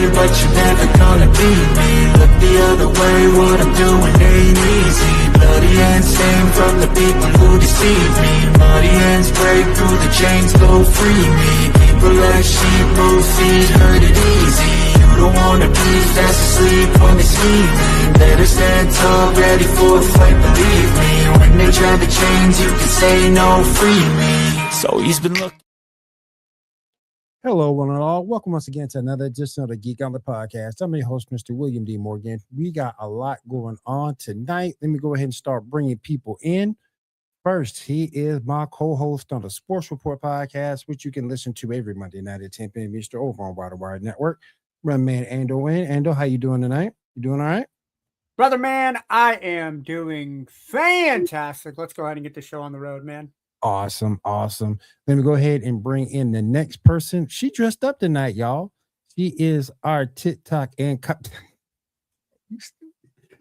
but you're never gonna be me. Look the other way, what I'm doing ain't easy. Bloody hands stained from the people who deceive me. Muddy hands break through the chains, go free me. People like sheep move feet, hurt it easy. You don't wanna be fast asleep when they see me. Better stand tall, ready for a fight, believe me. When they drive the chains, you can say no, free me. So he's been looking. Hello, one and all. Welcome once again to another edition of the Geek on the podcast. I'm your host, Mr. William D. Morgan. We got a lot going on tonight. Let me go ahead and start bringing people in. First, he is my co-host on the Sports Report podcast, which you can listen to every Monday night at 10 p.m. Eastern over on Wire Network. Run man Ando in. Ando, how you doing tonight? You doing all right? Brother man, I am doing fantastic. Let's go ahead and get the show on the road, man. Awesome. Let me go ahead and bring in the next person. She dressed up tonight, y'all. She is our TikTok and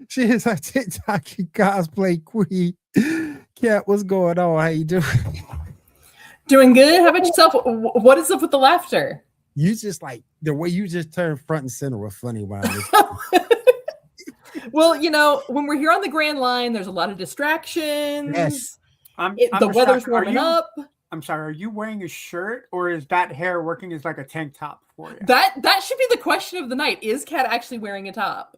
she is our TikTok and cosplay queen. Kat, what's going on? How you doing? Doing good. How about yourself? What is up with the laughter? You just like the way you just turned front and center was funny when I was. Well, you know, when we're here on the Grand Line, there's a lot of distractions. Yes. The weather's warming up. I'm sorry, are you wearing a shirt or is that hair working as like a tank top for you? That should be the question of the night. Is Kat actually wearing a top?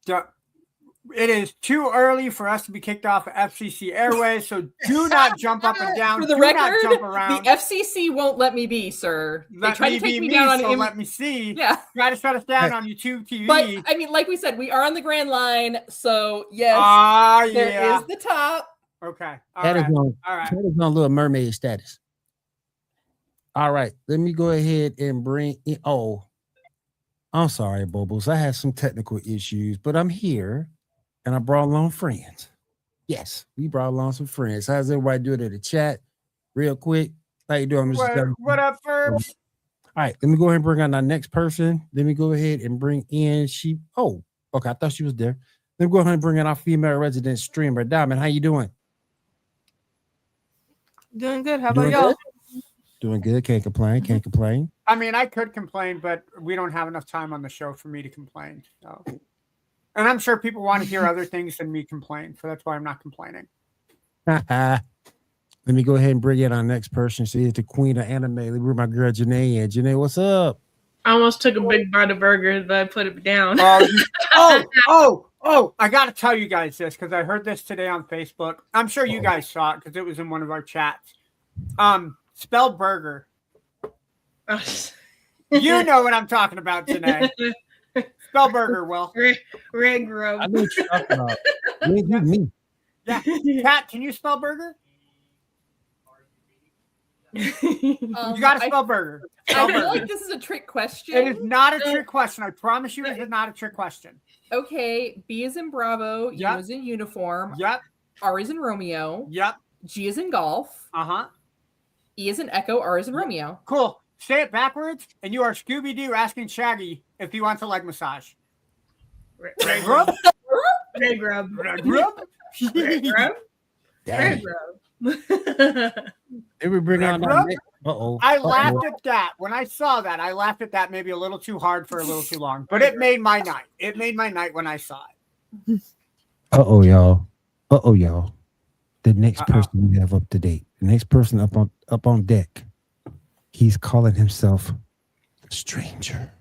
It is too early for us to be kicked off of FCC Airways, so do not jump up and down. For the record, the FCC won't let me be, sir. They try to take me down on let me see. Yeah. Try to shut us down on YouTube TV. But I mean, like we said, we are on the Grand Line, so yes, there is the top. Okay. That is on Little Mermaid status. All right. Let me go ahead and bring in. Oh, I'm sorry, Bobos. I had some technical issues, but I'm here and I brought along friends. Yes, we brought along some friends. How's everybody doing in the chat? Real quick. How you doing, Mr. What up, Ferbs? All right. Let me go ahead and bring on our next person. Let me go ahead and bring in Oh, okay. I thought she was there. Let me go ahead and bring in our female resident streamer. Diamond, how you doing? Doing good. How about y'all? Doing good. Can't complain. I mean, I could complain, but we don't have enough time on the show for me to complain. So. And I'm sure people want to hear other things than me complain, so that's why I'm not complaining. Let me go ahead and bring in our next person. She is the queen of anime. Let me bring my girl Janae in. Janae, what's up? I almost took a big bite of burger, but I put it down. I got to tell you guys this because I heard this today on Facebook. I'm sure you guys saw it because it was in one of our chats. Spell burger. You know what I'm talking about, Janae. Spell burger, Will. Red grub. I know what you're talking about. Me. Yeah. Kat, can you spell burger? You got to spell burger. I feel like this is a trick question. It is not a trick question. I promise you it is not a trick question. Okay. B is in Bravo. U is in uniform. Yep. R is in Romeo. Yep. G is in golf. Uh-huh. E is in Echo. R is in Romeo. Cool. Say it backwards, and you are Scooby-Doo asking Shaggy if he wants a leg massage. Red grub. Red grub. Red grub. Red grub. Red grub. We bring on I laughed at that. When I saw that, I laughed at that maybe a little too hard for a little too long. But it made my night. It made my night when I saw it. y'all. The next person we have up to date. The next person up on deck. He's calling himself the Stranger.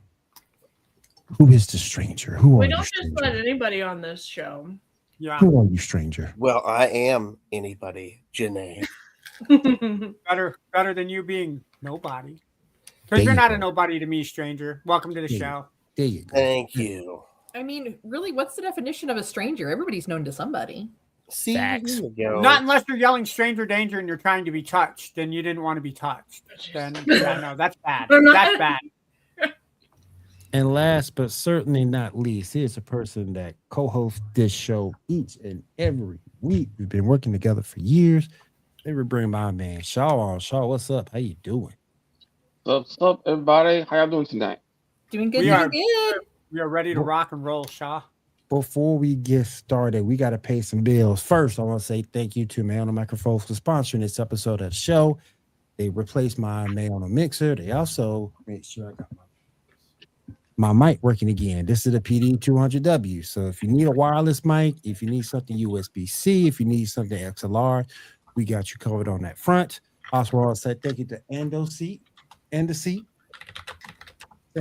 Who is the Stranger? We don't just let anybody on this show. Yeah. Who are you, Stranger? Well, I am anybody, Janae. Better than you being nobody. Because you're not a nobody to me, stranger. Welcome to the show. There you go. Thank you. I mean, really, what's the definition of a stranger? Everybody's known to somebody. See, here you go. Not unless you're yelling stranger danger and you're trying to be touched. Then you didn't want to be touched. Then no, that's bad. That's bad. And last but certainly not least, here's a person that co-hosts this show each and every week. We've been working together for years. Let me bring my man Shaw on. Shaw, what's up? How you doing? What's up, everybody? How y'all doing tonight? Doing good. We are ready to rock and roll, Shaw. Before we get started, we got to pay some bills. First, I want to say thank you to Maono Microphones for sponsoring this episode of the show. They replaced my Maono mixer. They also made sure I got my my mic working again. This is the PD200W. So if you need a wireless mic, if you need something USB-C, if you need something XLR, we got you covered on that front. Also, want to say thank you to Ando Seat and the Seat.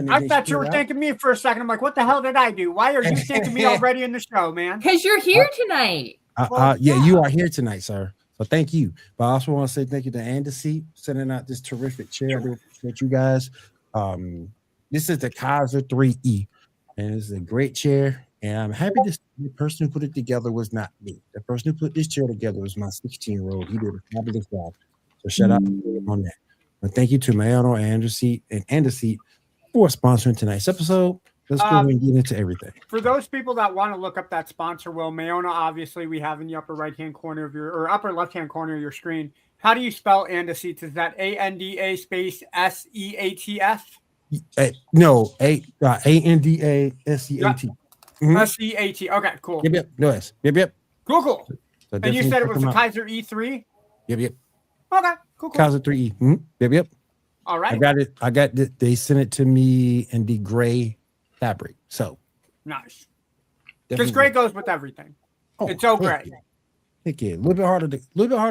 I thought you were thanking me for a second. I'm like, what the hell did I do? Why are you thanking me already in the show, man? Because you're here tonight. Yeah, you are here tonight, sir. So thank you. But I also want to say thank you to Ando Seat sending out this terrific chair. I appreciate you guys. This is the Kaiser 3E, and it's a great chair. And I'm happy to see the person who put it together was not me. The person who put this chair together was my 16-year-old. He did a fabulous job. So shout out to him on that. But thank you to Maono and Ando Seat for sponsoring tonight's episode. Let's go ahead and get into everything. For those people that want to look up that sponsor, Will, Maono, obviously we have in the upper right-hand corner of your, or upper left-hand corner of your screen. How do you spell Ando Seats? Is that ANDA space SEATS? No, ANDA SEAT. SEAT. Okay, cool. Yep. No S. Yep. Cool. So and you said it was a Kaiser E3? Yep. Okay, cool. Kaiser 3E. Yep. All right. I got it. They sent it to me in the gray fabric. So nice. Because gray goes with everything. It's all gray. Heck yeah. A little bit harder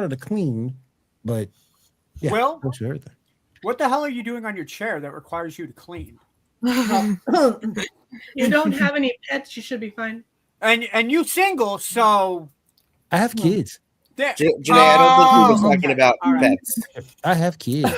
to clean, but yeah. Will, everything. What the hell are you doing on your chair that requires you to clean? You don't have any pets, you should be fine. And you single, so I have kids. Janae, I don't think he was talking about pets. I have kids.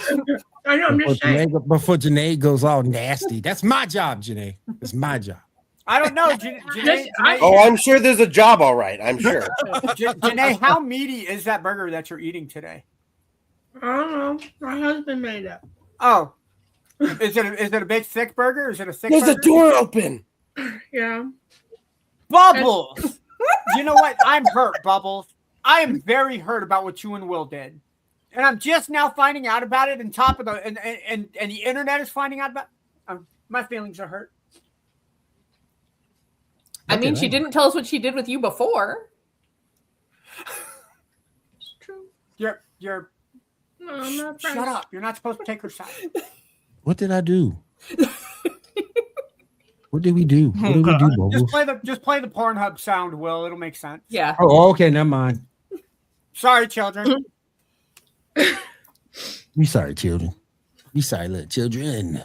I know, I'm just saying. Before Janae goes all nasty. That's my job, Janae. It's my job. I don't know. Janae, I'm sure there's a job, all right. I'm sure. Janae, how meaty is that burger that you're eating today? I don't know. My husband made it. Oh. Is it a big thick burger? Is it a thick There's burger? a door open. Yeah. Bubbles. You know what? I'm hurt, Bubbles. I am very hurt about what you and Will did. And I'm just now finding out about it, and the internet is finding out about my feelings are hurt. I mean, she didn't tell us what she did with you before. It's true. You're No, I'm not shut up. You're not supposed to take her side. What did I do? What did we do? What did we do, Bubbles? Just play the Pornhub sound, Will. It'll make sense. Yeah. Oh, okay, never mind. Sorry, children. We sorry, children. We sorry, little children.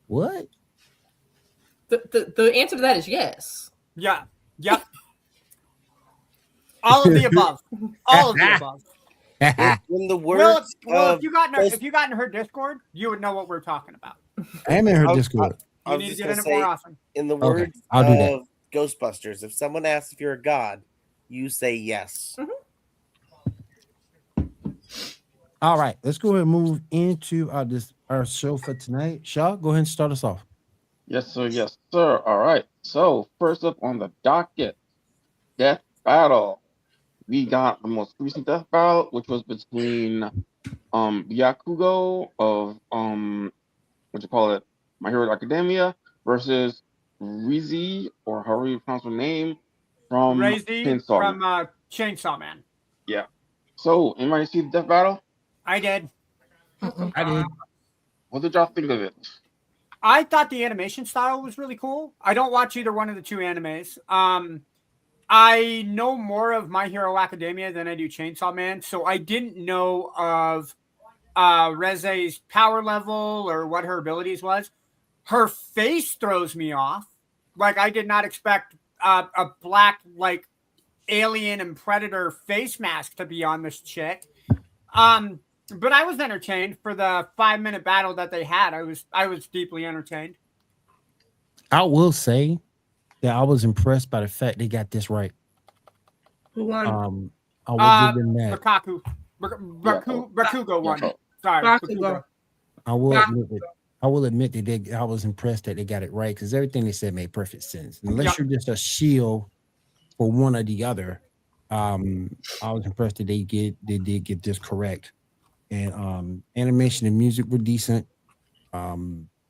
What? The answer to that is yes. Yeah. Yep. All of the above. All of the above. In the words if you got in her Discord, you would know what we're talking about. I am in her Discord. You need to get in it more often. In the words I'll do that. of Ghostbusters, if someone asks if you're a god, you say yes. Mm-hmm. All right, let's go ahead and move into our show for tonight. Shaw, go ahead and start us off. Yes, sir. Yes, sir. All right. So first up on the docket, Death Battle. We got the most recent Death Battle, which was between Byakugo of My Hero Academia versus Rizy, or however you pronounce her name, from Chainsaw Man. Yeah. So anybody see the Death Battle? I did. I did. What did y'all think of it? I thought the animation style was really cool. I don't watch either one of the two animes. I know more of My Hero Academia than I do Chainsaw Man, so I didn't know of Reze's power level or what her abilities was. Her face throws me off. Like, I did not expect a black, like, alien and predator face mask to be on this chick. But I was entertained for the 5-minute battle that they had. I was deeply entertained. I will say that I was impressed by the fact they got this right. Who won? I will give them that. Rakugo won. Sorry, Bakugo. I will admit that I was impressed that they got it right, because everything they said made perfect sense. Unless you're just a shield for one or the other, I was impressed that they did get this correct. And animation and music were decent. But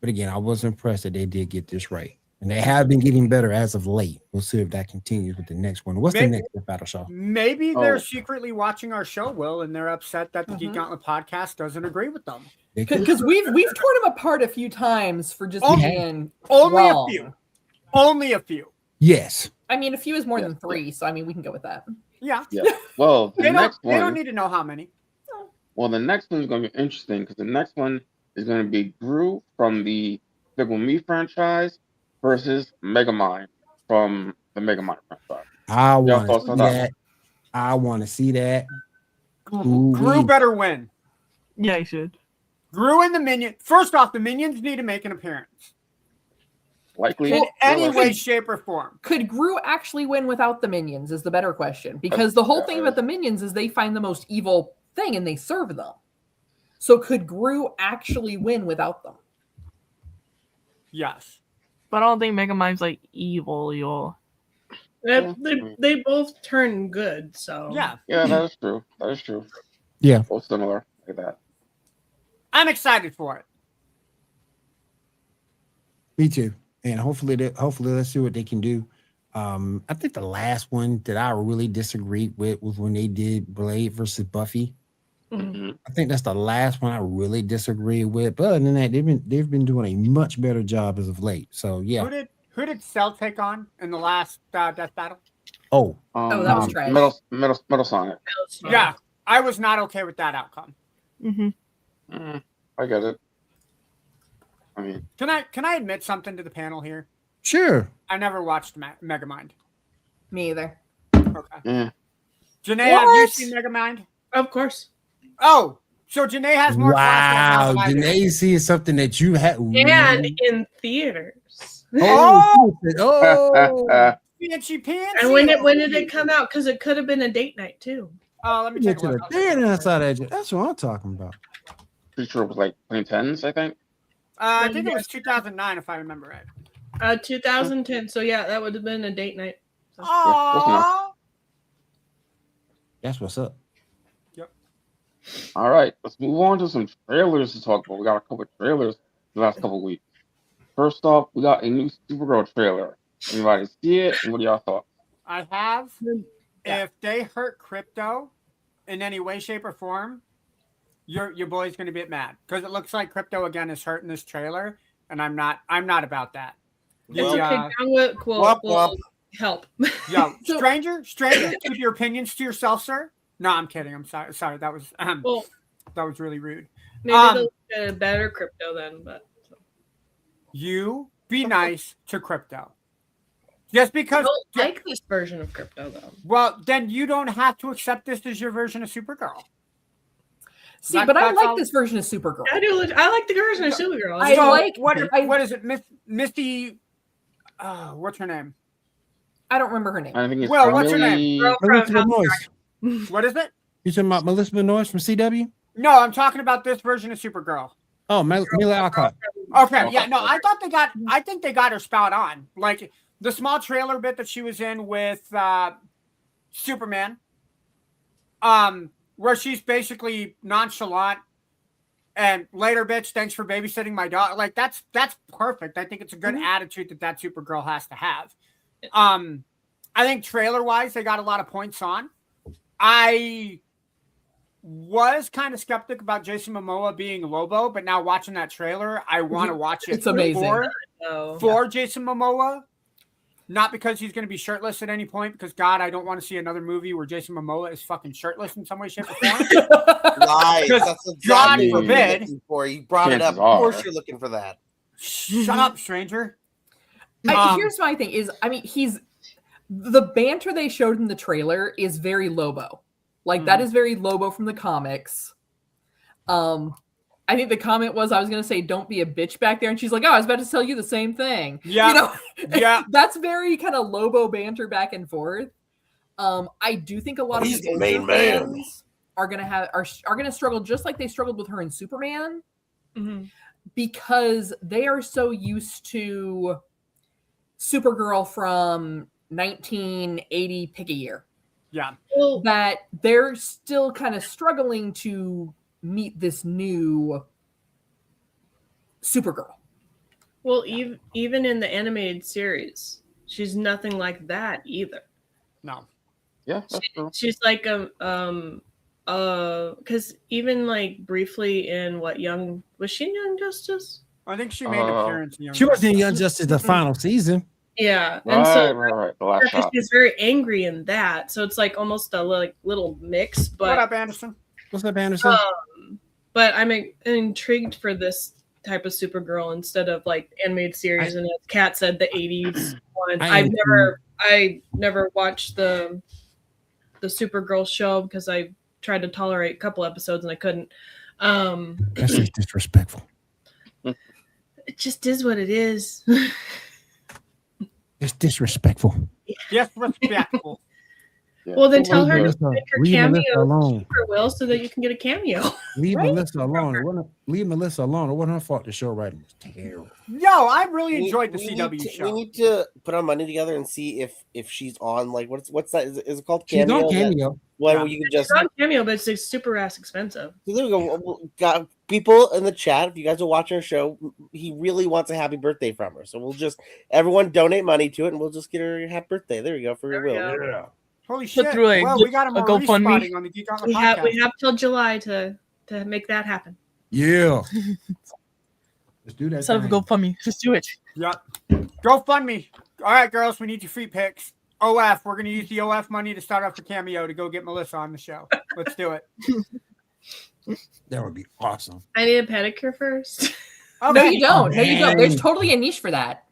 again, I was impressed that they did get this right. And they have been getting better as of late. We'll see if that continues with the next one. What's the next battle, Shaw? Maybe they're secretly watching our show, Will, and they're upset that the Geek Gauntlet podcast doesn't agree with them. Because we've torn him apart a few times for just being only wrong. a few. Only a few. Yes. I mean, a few is more than 3, so I mean, we can go with that. Yeah. Well, the next one. They don't need to know how many. Well, the next one is going to be interesting because the next one is going to be Gru from the Despicable Me franchise versus Megamind from the Megamind franchise. I want to see that. I want to see that. Gru better win. Yeah, he should. Gru and the Minions. First off, the Minions need to make an appearance. Likely. In any way, shape, or form. Could Gru actually win without the Minions is the better question. Because the whole thing about the Minions is they find the most evil thing and they serve them. So could Gru actually win without them? Yes. But I don't think Megamind's like evil. They both turn good, so. Yeah. Yeah, that is true. That is true. Yeah. Both similar like that. I'm excited for it. Me too. And hopefully let's see what they can do. I think the last one that I really disagreed with was when they did Blade versus Buffy. Mm-hmm. I think that's the last one I really disagreed with. But other than that, they've been doing a much better job as of late. So yeah. Who did Cell take on in the last Death Battle? Oh, that was trash. Metal Sonic. Yeah, I was not okay with that outcome. Mm-hmm. I get it. I mean, can I admit something to the panel here? Sure. I never watched Megamind. Me either. Okay. Yeah. Janae, have you seen Megamind? Of course. Oh, so Janae has more. Wow, Janae seeing something that you had. And in theaters. Oh. Fancy pants. And when did it come out? Because it could have been a date night too. Oh, let me take a look. That's what I'm talking about. Pretty sure it was like 2010s, I think. I think it was 2009, if I remember right. 2010. So yeah, that would have been a date night. So. Aww. That's what's up. Yep. All right, let's move on to some trailers to talk about. We got a couple of trailers the last couple of weeks. First off, we got a new Supergirl trailer. Anybody see it? And what are y'all thoughts? I have. If they hurt Crypto in any way, shape, or form, your boy's gonna get mad because it looks like Crypto again is hurt in this trailer, and I'm not about that. It's okay. We'll help. Yo, stranger, keep your opinions to yourself, sir. No, I'm kidding. I'm sorry. Sorry, that was that was really rude. Maybe they'll get a better Crypto then, but you be nice to Crypto. Just because I don't like this version of Crypto though. Well, then you don't have to accept this as your version of Supergirl. See, but I like this version of Supergirl. I do. I like the version of Supergirl. What is it, Misty? What's her name? I don't remember her name. I think it's what's her name? Melissa Benoist. What is it? You talking about Melissa Benoist from CW? No, I'm talking about this version of Supergirl. Oh, Mila Alcott. Okay, yeah, no, I think they got her spot on. Like the small trailer bit that she was in with Superman, where she's basically nonchalant and later, bitch, thanks for babysitting my dog. Like that's perfect. I think it's a good attitude that Supergirl has to have. I think trailer wise, they got a lot of points on. I was kind of skeptic about Jason Momoa being Lobo, but now watching that trailer, I want to watch it. It's amazing for Jason Momoa. Not because he's going to be shirtless at any point, because God, I don't want to see another movie where Jason Momoa is fucking shirtless in some way, shape, or form. Lies. That's exactly God forbid. You brought it up. Of course you're looking for that. Shut up, stranger. Here's my thing is, I mean, the banter they showed in the trailer is very Lobo. Like that is very Lobo from the comics. I think the comment was, I was going to say, don't be a bitch back there. And she's like, oh, I was about to tell you the same thing. Yeah. Yeah. That's very kind of Lobo banter back and forth. I do think a lot of the main fans are going to struggle just like they struggled with her in Superman because they are so used to Supergirl from 1980, pick a year. Yeah. That they're still kind of struggling to meet this new Supergirl. Well, even in the animated series, she's nothing like that either. No. Yeah, that's true. She's like Because even like briefly in was she in Young Justice? I think she made an appearance. In Young She was in Justice. Young Justice the final season. Yeah, and so Right. The last shot. she's very angry in that, so it's like almost a little mix. But what up, Anderson? What's up, Anderson? But I'm intrigued for this type of Supergirl instead of like animated series, and as Kat said, the '80s one. I never watched the Supergirl show because I tried to tolerate a couple episodes and I couldn't. That's just disrespectful. It just is what it is. It's disrespectful. Disrespectful. Well, then tell her to make her leave cameo Melissa alone. Super Will so that you can get a cameo. Leave Melissa alone. Leave Melissa alone. It wasn't her fault. The show writing was terrible. Yo, I really enjoyed the CW show. We need to put our money together and see if she's on. Like, what's that? Is it called She's Cameo? on Cameo. Well, you can just It's on cameo, but it's like super ass expensive. So there we go. Got people in the chat. If you guys are watching our show, he really wants a happy birthday from her. So we'll just everyone donate money to it, and we'll just get her a happy birthday. There we go for your will. Yeah. Holy shit! through Well, we got a Maurice GoFundMe. spotting on the Geek on the We podcast. have till July to make that happen. Yeah. Let's do that. Instead of thing. GoFundMe, just do it. Yep. GoFundMe. All right, girls, we need your free picks. OF, we're going to use the OF money to start off the Cameo to go get Melissa on the show. Let's do it. That would be awesome. I need a pedicure first. Okay. No, you don't. No, you don't. There's Dang. totally a niche for that.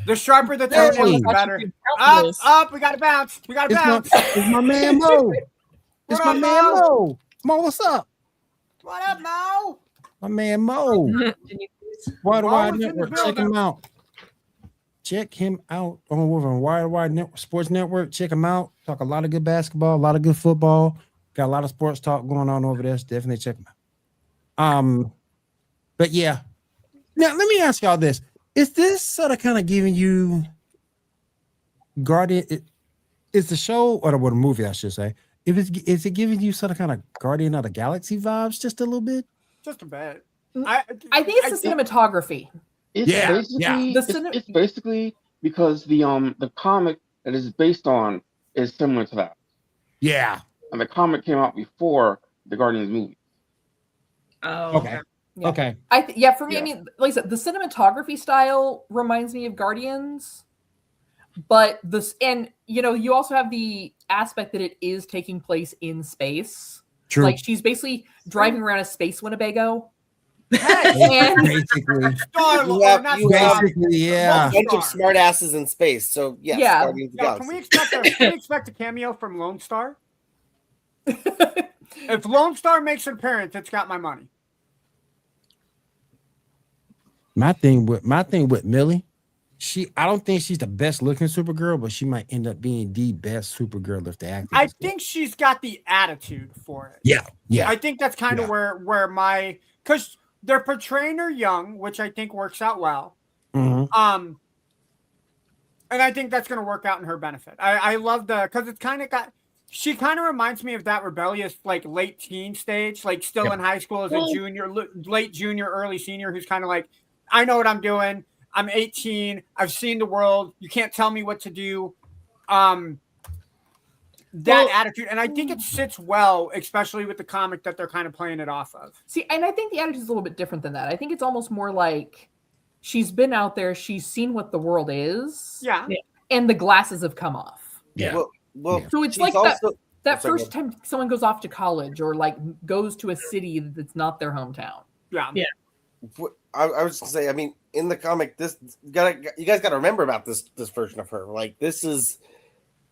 The sharper the Hey. toenails, the better. Up, we got to bounce. We got to bounce. It's my man Mo. It's What my up, man Mo? Mo. Mo, what's up? What up, Mo? My man Mo. Wide Mo Wide is in the Network. Check building. him out. Check him out on Wide Network, Sports Network. Check him out. Talk a lot of good basketball, a lot of good football. Got a lot of sports talk going on over there. So definitely check him out. But yeah. Now let me ask y'all this: is this sort of kind of giving you Guardian? Is the show or the movie, I should say? Is it giving you sort of kind of Guardian of the Galaxy vibes, just a little bit? Just a bit. I think it's the cinematography. It's Yeah, basically yeah. it's basically because the comic that is based on is similar to that. Yeah. And the comic came out before the Guardians movie. Oh, Okay. Yeah. Okay. For me, I mean, like I said, the cinematography style reminds me of Guardians, but you also have the aspect that it is taking place in space. True. Like she's basically driving around a space Winnebago. Hey, Basically. Basically, yeah. A bunch of smart asses in space. So yes, Yeah. Guardians of the Yo, can Galaxy. we expect a cameo from Lone Star? If Lone Star makes an appearance, it's got my money. My thing with Millie, I don't think she's the best looking Supergirl, but she might end up being the best Supergirl if the acting. I think she's got the attitude for it. Yeah. I think that's kind of where my, because they're portraying her young, which I think works out well. Mhm. And I think that's going to work out in her benefit. I love because it's kind of she kind of reminds me of that rebellious, like late teen stage, like still in high school as a junior, late junior, early senior, who's kind of like, I know what I'm doing. I'm 18. I've seen the world. You can't tell me what to do. That attitude. And I think it sits well, especially with the comic that they're kind of playing it off of. See, and I think the attitude is a little bit different than that. I think it's almost more like she's been out there, she's seen what the world is. Yeah. And the glasses have come off. Yeah. Well, So it's she's like also, that sorry, first time someone goes off to college or like goes to a city that's not their hometown. Yeah. I was gonna say, I mean, in the comic, you guys got to remember about this version of her. Like,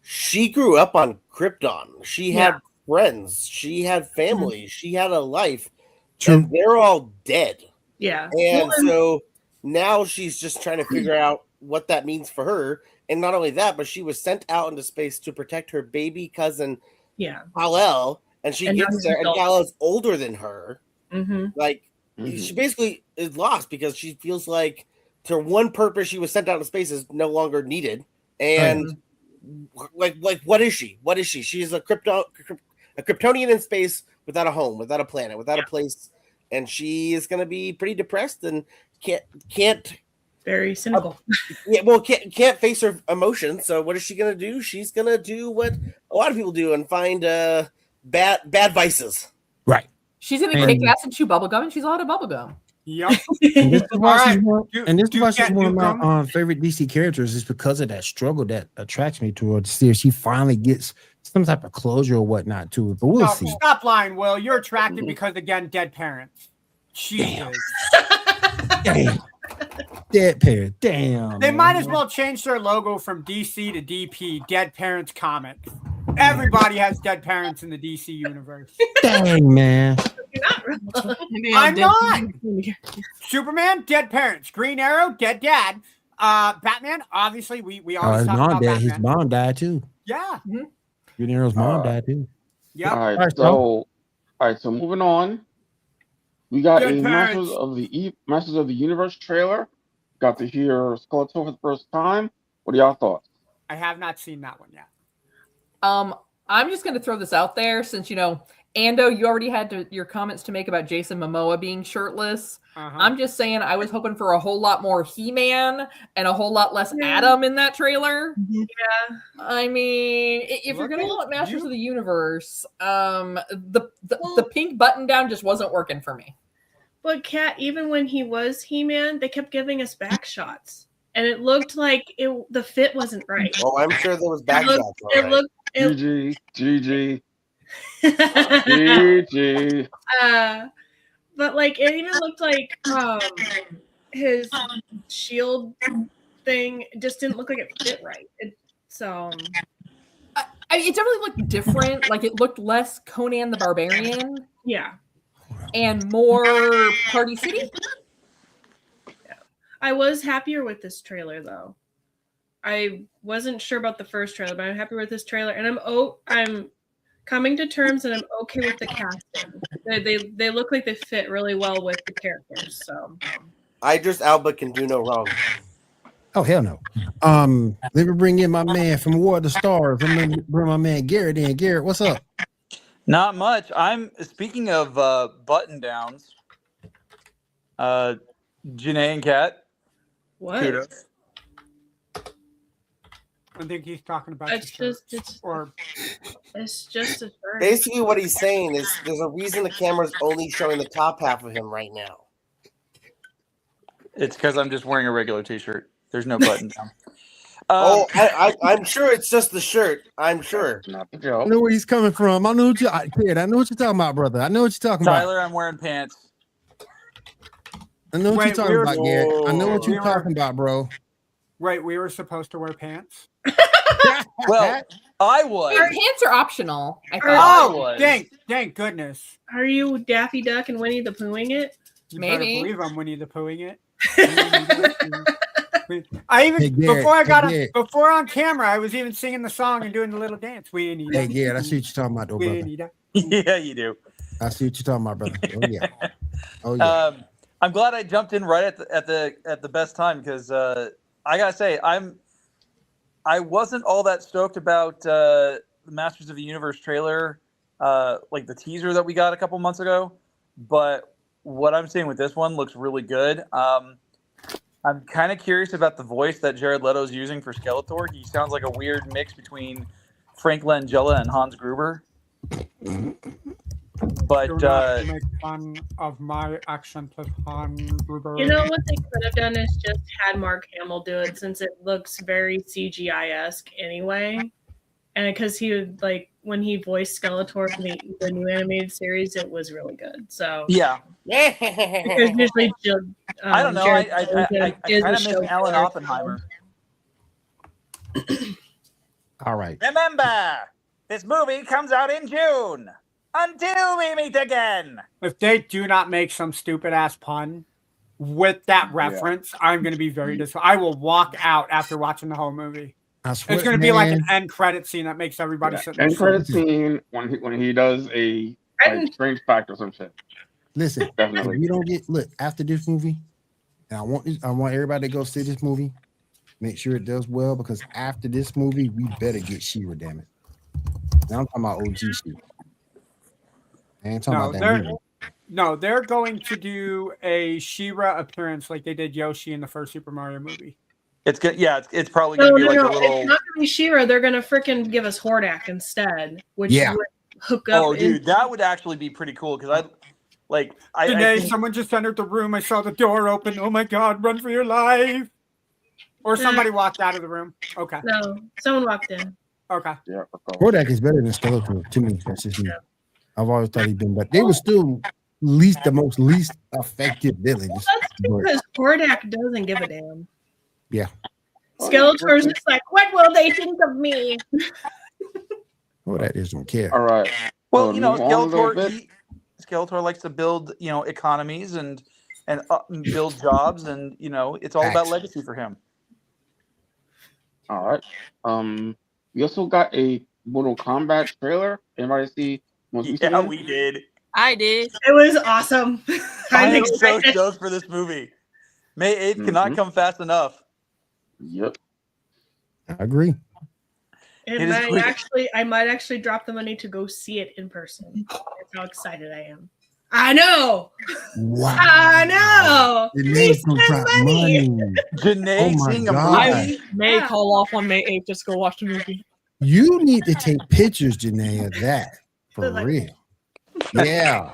she grew up on Krypton. She had friends. She had family. She had a life. True. And they're all dead. Yeah. And so now she's just trying to figure out what that means for her. And not only that, but she was sent out into space to protect her baby cousin, Kal-El. And she gets there, and Kal-El's older than her. Mm-hmm. Like, she basically is lost because she feels like her one purpose she was sent out into space is no longer needed. And like what is she? What is she? She's a Kryptonian in space without a home, without a planet, without a place, and she is going to be pretty depressed and can't very cynical. Yeah, well, can't face her emotions. So what is she gonna do? She's gonna do what a lot of people do and find bad vices. Right. She's gonna kick ass and chew bubblegum, and she's allowed to bubblegum. Yep. And this is why Duke she's one of my Nukem. favorite DC characters, is because of that struggle that attracts me towards her. She finally gets some type of closure or whatnot to it. But we'll see. Stop lying, Will. You're attracted because, again, dead parents. Jesus. Damn. Dead parent. Damn. They man. might as well change their logo from DC to DP, Dead Parents Comics. Everybody has dead parents in the DC universe. Dang, man. You're not wrong. I'm not. Superman, dead parents. Green Arrow, dead dad. Batman, obviously, we always His talk mom about died. Batman. His mom died too. Yeah. Green Arrow's mom died too. Yep. All All right, so moving on. We got Good a parents. Masters of the Universe trailer. Got to hear Skeletor for the first time. What are y'all thoughts? I have not seen that one yet. I'm just going to throw this out there since, Ando, you already had your comments to make about Jason Momoa being shirtless. Uh-huh. I'm just saying I was hoping for a whole lot more He-Man and a whole lot less Adam in that trailer. Yeah. I mean, if you're going to call it Masters of the Universe, the pink button down just wasn't working for me. But Kat, even when he was He-Man, they kept giving us back shots. And it looked like the fit wasn't right. Oh, I'm sure there was back shots. GG. But like it even looked like his shield thing just didn't look like it fit right. It definitely looked different. Like it looked less Conan the Barbarian. Yeah. And more Party City. Yeah. I was happier with this trailer though. I wasn't sure about the first trailer, but I'm happy with this trailer, and I'm coming to terms that I'm okay with the casting. They look like they fit really well with the characters. So Idris Elba can do no wrong. Oh hell no. Let me bring in my man from War of the Stars. I'm gonna bring my man Garrett in. Garrett, what's up? Not much. I'm speaking of button downs. Janae and Kat. what? Kudos. I think he's talking about It's just a shirt. Basically, what he's saying is there's a reason the camera's only showing the top half of him right now. It's because I'm just wearing a regular T-shirt. There's no button down. I'm sure it's just the shirt. I'm sure. Not the I joke. know where he's coming from. I know what you're talking about, brother. I know what you're talking about. Tyler, I'm wearing pants. I know what you're talking about, Garrett. I know what we you're were- talking about, bro. Wait, we were supposed to wear pants? Well, I was. Your pants are optional. I Are- thought. Oh, was. thank goodness. Are you Daffy Duck and Winnie the Poohing it? You Maybe. better believe I'm Winnie the Poohing it. I even Hey, Garrett, before on camera, I was even singing the song and doing the little dance. Winnie. Hey, Garrett, I see what you're talking about, though, brother. Winnie the- Yeah, you do. I see what you're talking about, brother. Oh yeah. Oh yeah. I'm glad I jumped in right at the best time because I gotta say I wasn't all that stoked about the Masters of the Universe trailer, like the teaser that we got a couple months ago. But what I'm seeing with this one looks really good. I'm kind of curious about the voice that Jared Leto's using for Skeletor. He sounds like a weird mix between Frank Langella and Hans Gruber. But Do not make fun of my accent with Han Gruber. You know what they could have done is just had Mark Hamill do it since it looks very CGI-esque anyway. And because he would when he voiced Skeletor for the new animated series, it was really good. So yeah, because usually I don't know. Jared I is kind the of miss show Alan character. Oppenheimer. All right. Remember, this movie comes out in June. Until we meet again. If they do not make some stupid ass pun with that reference, I'm going to be very disappointed. I will walk out after watching the whole movie. I swear, It's going to be like an end credit scene that makes everybody sit there. End credit scene when he does a strange fact or some shit. Listen, Definitely. if you don't get after this movie, and I want everybody to go see this movie. Make sure it does well because after this movie, we better get She-Ra, damn it. Now I'm talking about OG She-Ra. I ain't talking about that movie. No, they're going to do a She-Ra appearance like they did Yoshi in the first Super Mario movie. It's good. Yeah, it's probably No, going to be no, like no. a little. It's not gonna be She-Ra. They're gonna freaking give us Hordak instead, which Yeah. would hook up. Oh, dude, that would actually be pretty cool because I Janae, think someone just entered the room. I saw the door open. Oh my God, run for your life. Or somebody walked out of the room. Okay. No, someone walked in. Okay. Yeah. Hordak is better than Skeletor to me. That's just me. I've always thought he'd been, but they were still least effective villains. That's because Hordak doesn't give a damn. Yeah. Skeletor's just like, what will they think of me? Hordak just don't care. All right. well, So you know, move on a little bit. Skeletor likes to build, you know, economies and build jobs, and you know, it's all about Facts. legacy for him. All right. We also got a Mortal Kombat trailer. Anybody see? Most Yeah, recently? we did. I did. It was awesome. I I'm am so excited. stoked for this movie. May 8th cannot come fast enough. Yep. I agree. I might actually drop the money to go see it in person. That's how excited I am. I know. Wow. I know. The We name's gonna spend drop money. money. Janae Oh my seeing a God. movie. May Yeah. call off on May 8th just go watch the movie. You need to take pictures, Janae, of that. For Like- real. Yeah.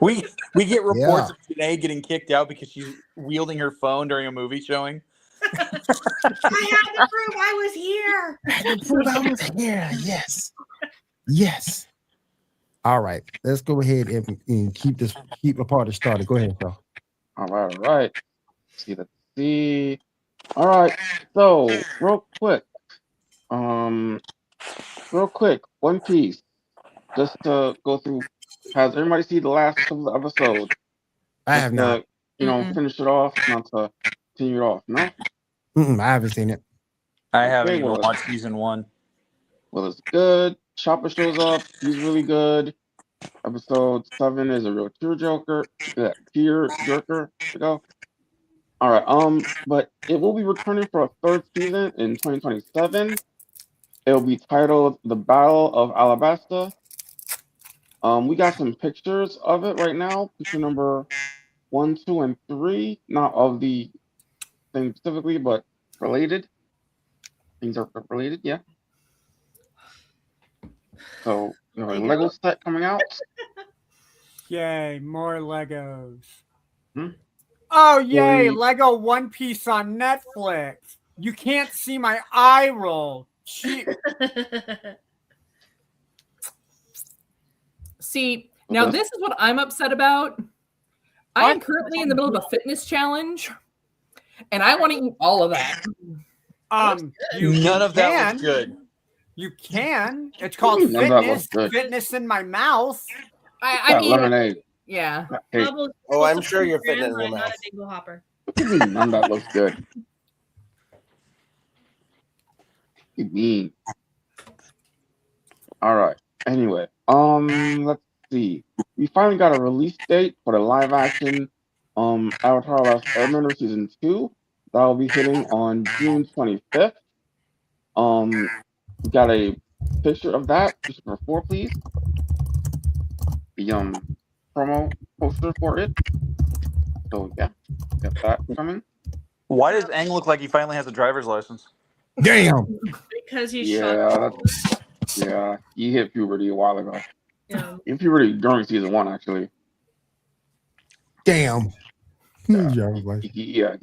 We get reports of Janae getting kicked out because she's wielding her phone during a movie showing. I had to prove I was here. I was here. Yes. Yes. All right. Let's go ahead and keep the party started. Go ahead, Phil. All right. Let's see. All right. So real quick, One Piece. Just to go through. Has everybody seen the last couple of episodes? I have not. Finish it off, not to continue it off. No. I haven't seen it. I haven't Okay, even well, watched season 1. Well, it's good. Chopper shows up. He's really good. Episode 7 is a real tearjerker. To go. All right. But it will be returning for a third season in 2027. It will be titled "The Battle of Alabasta." We got some pictures of it right now. Picture number 1, 2, and 3. Not of the thing specifically, but related. Things are related, yeah. So, a Lego set coming out. Yay, more Legos. Hmm? Oh, yay, Wait. Lego One Piece on Netflix. You can't see my eye roll. See, now Okay. this is what I'm upset about. I am currently in the middle of a fitness challenge, and I want to eat all of that. None of that was good. You can. It's called None of that fitness. looks good. Fitness in my mouth. I That mean, lemonade. yeah. Hey, Bubbles, Oh, I'm supposed sure to be you're fitting in grandma, your not mouth. a dingle hopper. none of that looks good. You mean? All right. Anyway, let's see. We finally got a release date for the live action Avatar: Last Airbender season 2. That will be hitting on June 25th. We got a picture of that. Picture number 4, please. The promo poster for it. So yeah, got that coming. Why does Aang look like he finally has a driver's license? Damn. Because he's Yeah, shot. yeah, he hit puberty a while ago. Yeah. He hit puberty during season 1, actually. Damn. Yeah. Yeah.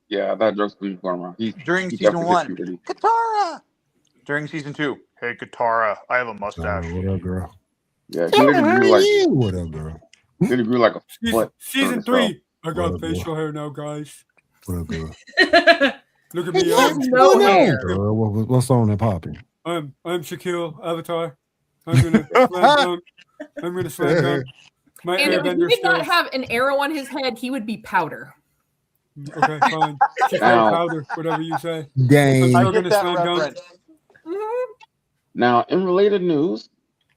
Yeah, that joke's been going around. During he season definitely hit 1. puberty. Katara! During season 2. Hey, Katara, I have a mustache. What up, girl? Yeah, he literally grew like What up, girl? a foot. Season during 3. I got facial hair now, guys. What up, girl? Look at me. No hair. Girl, what's on and popping? I'm Shaquille Avatar. I'm gonna slam dunk. I'm gonna slam dunk. My And if he airbender did not skills. have an arrow on his head, he would be powder. Okay, fine. Shaquille Ow. powder, whatever you say. Dang. I Still get gonna that slam dunk. reference. Now, in related news,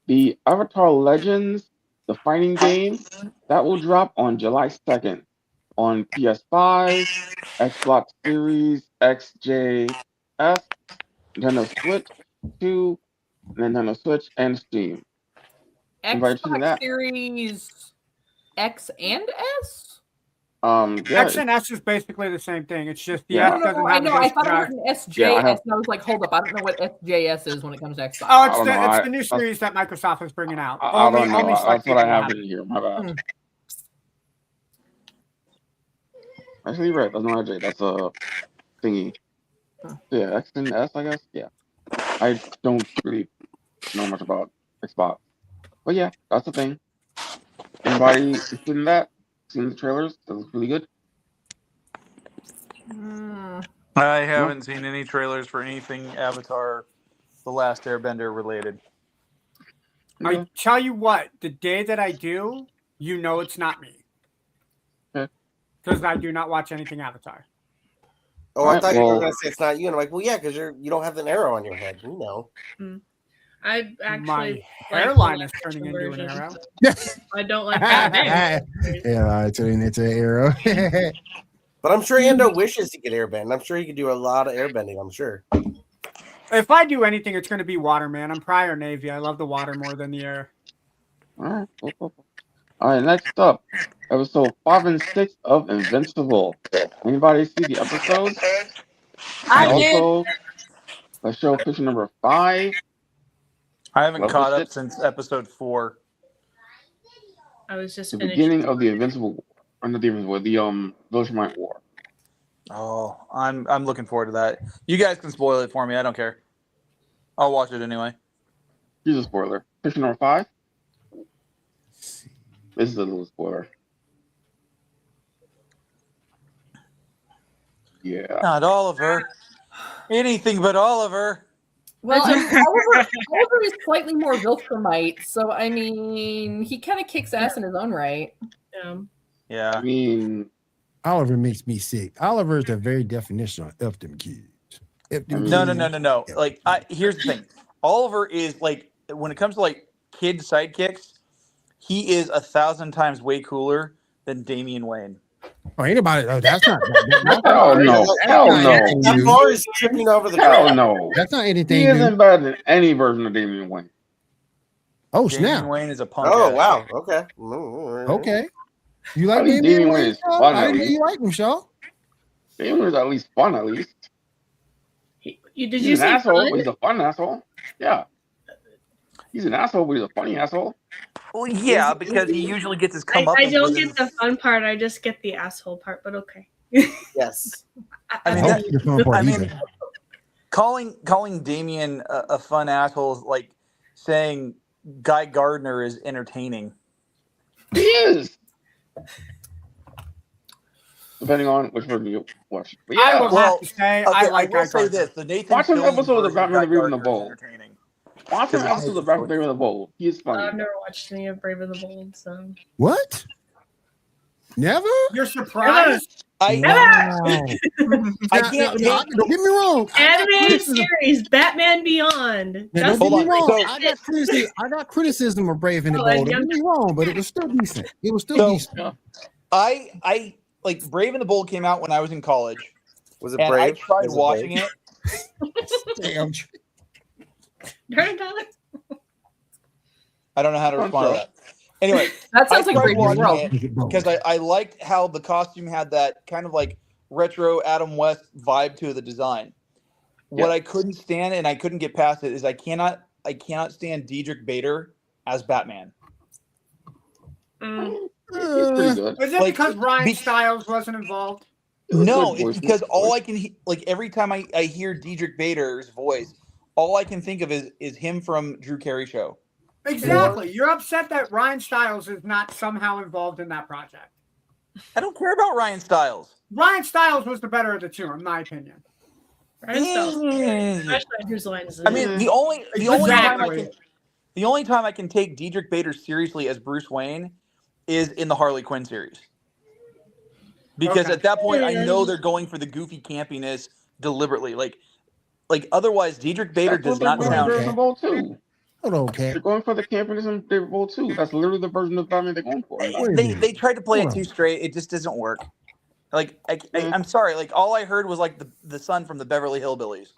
the Avatar Legends, the fighting game, that will drop on July 2nd on PS5, Xbox Series XJS, Nintendo Switch 2, Nintendo Switch, and Steam. Anybody seen Xbox that? Series X and S? Yeah, X and S is basically the same thing. It's just the Yeah. S No, doesn't I have know. a I disk thought I drive. heard an SJS, Yeah, I have- and I was like, hold up, I don't know what SJS is when it comes to Xbox. Oh, I it's don't the know. it's the new series that Microsoft is bringing out. I don't know. Only select That's what I people have have in here. My bad. Hmm. Actually, you're right. That's not a J. That's a thingy. Yeah, X and S, I guess. Yeah. I don't really know much about Xbox. But yeah, that's the thing. Anybody interested in that? Seen the trailers? That looks really good. I haven't seen any trailers for anything Avatar: The Last Airbender related. I tell you what, the day that I do, you know it's not me. Okay. Because I do not watch anything Avatar. Oh, I Alright, thought you were well- going to say it's not you. And I'm like, well, yeah, because you don't have an arrow on your head. You know. I actually My like hairline the is turning live into an action arrow. version. I don't like Batman. Yeah, turning into an arrow. But I'm sure Ando wishes he could airbend. I'm sure he could do a lot of airbending. I'm sure. If I do anything, it's going to be water, man. I'm prior Navy. I love the water more than the air. Alright. Alright, next up. Episode 5 and 6 of Invincible. Anybody see the episodes? I And did. also, let's show picture number 5. I haven't Level caught up shit. since episode 4. I was just The finished. beginning of the Invincible War. Or not the Invincible, the Viltrumite War. Oh, I'm looking forward to that. You guys can spoil it for me. I don't care. I'll watch it anyway. Here's a spoiler. Picture number 5. This is a little spoiler. Yeah. Not Oliver. Anything but Oliver. Well, I mean, Oliver is slightly more Viltrumite, so I mean, he kind of kicks ass in his own right. I Yeah. mean, Oliver makes me sick. Oliver is the very definition of F them kids. F them No. kids. Like, here's the thing. Oliver is like, when it comes to like kid sidekicks, he is 1,000 times way cooler than Damian Wayne. Oh, anybody? Oh, that's not. hell no. Hell no. That bar is tripping over the Hell ground. no. That's not He anything new. isn't better than any version of Damian Wayne. Oh, Damian snap. Wayne is a punk. Oh, ass. wow. Okay. Okay. You like At least Damian Damian Wayne, Wayne is Shaw? fun, I at didn't know least. you like him, Shaw. Damian Wayne is at least fun, at least. Did He's you an say asshole, fun? but he's a fun asshole. Yeah. He's an asshole, but he's a funny asshole. Well, yeah, because he usually gets his I comeuppance. don't with get his- the fun part. I just get the asshole part. But okay. Yes. I mean, I that- hope the fun part I mean, either. calling Damien a fun asshole is like saying Guy Gardner is entertaining. He is. Depending on which version you watch. But I yeah, will have to say, Okay, I like will Guy say Gardner. this: the Nathan Watch some Fillion episodes of version Batman Guy the Brave and the Gardner is Bold. entertaining. watch some Because episodes of Batman Brave and the Bold. He is funny. I've never watched any of Brave and the Bold, so What? Never? You're surprised? I I can't take- don't get me wrong. I got animated criticism. series, Batman Beyond. Now, don't Justice get me Hold on. wrong. So- I got criticism of Brave and the Oh, and Bold. Don't Young- get me wrong, but it was still decent. It was still So- decent. I like Brave and the Bold came out when I was in college, Was it and Brave? I tried Was it watching Brave? it. Damn. Turn it on. I don't know how to respond to that. Anyway, That sounds I like a tried Brave New watching World. it because I liked how the costume had that kind of like retro Adam West vibe to the design. What I couldn't stand and I couldn't get past it is I cannot stand Diedrich Bader as Batman. Mm. He's pretty good. Is it Like, because Ryan be- Stiles wasn't involved? No, Good voice, it's because good all voice. I can like every time I hear Diedrich Bader's voice, all I can think of is him from Drew Carey Show. Exactly. You're upset that Ryan Stiles is not somehow involved in that project. I don't care about Ryan Stiles. Ryan Stiles was the better of the two, in my opinion. Ryan Stiles, Mm. especially on Whose Line Is It? I mean, the only Exactly. time I can take Diedrich Bader seriously as Bruce Wayne is in the Harley Quinn series. Because Okay. at that point, I know they're going for the goofy campiness deliberately. Like otherwise, Diedrich Bader That's does what not they're doing in sound. Brave and the Bold too. Hold on, Cat. They're going for the campiness in Brave and the Bold too. That's literally the version of Batman they're going for. Wait a They minute. tried to play Hold it too on. straight. It just doesn't work. Like I'm sorry. Like all I heard was like the son from the Beverly Hillbillies.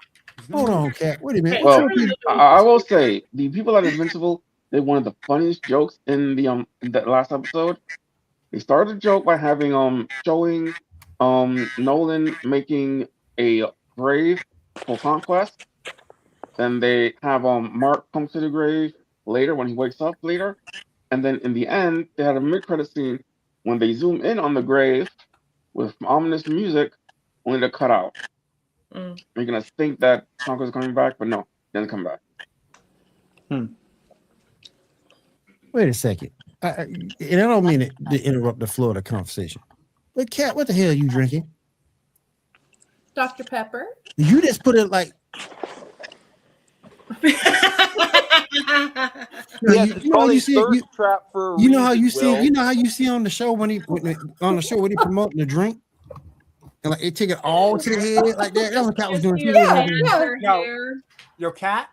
Hold on, Cat. Wait a minute. Okay. Well, What you- I will say the people at Invincible, they one of the funniest jokes in the in that last episode. They started a joke by having showing Nolan making a grave for conquest. Then they have Mark come to the grave later when he wakes up later, and then in the end they had a mid-credit scene when they zoom in on the grave with ominous music, only to cut out. You're gonna think that Conquest is coming back, but no, he doesn't come back. Wait a second. And I don't mean to interrupt the flow of the conversation. But Kat, what the hell are you drinking? Dr. Pepper. You just put it like you know how you see it, you know how you see on the show when he promoting the drink, and like they take it all to the head like that. That's what Kat was doing. Yo, Kat,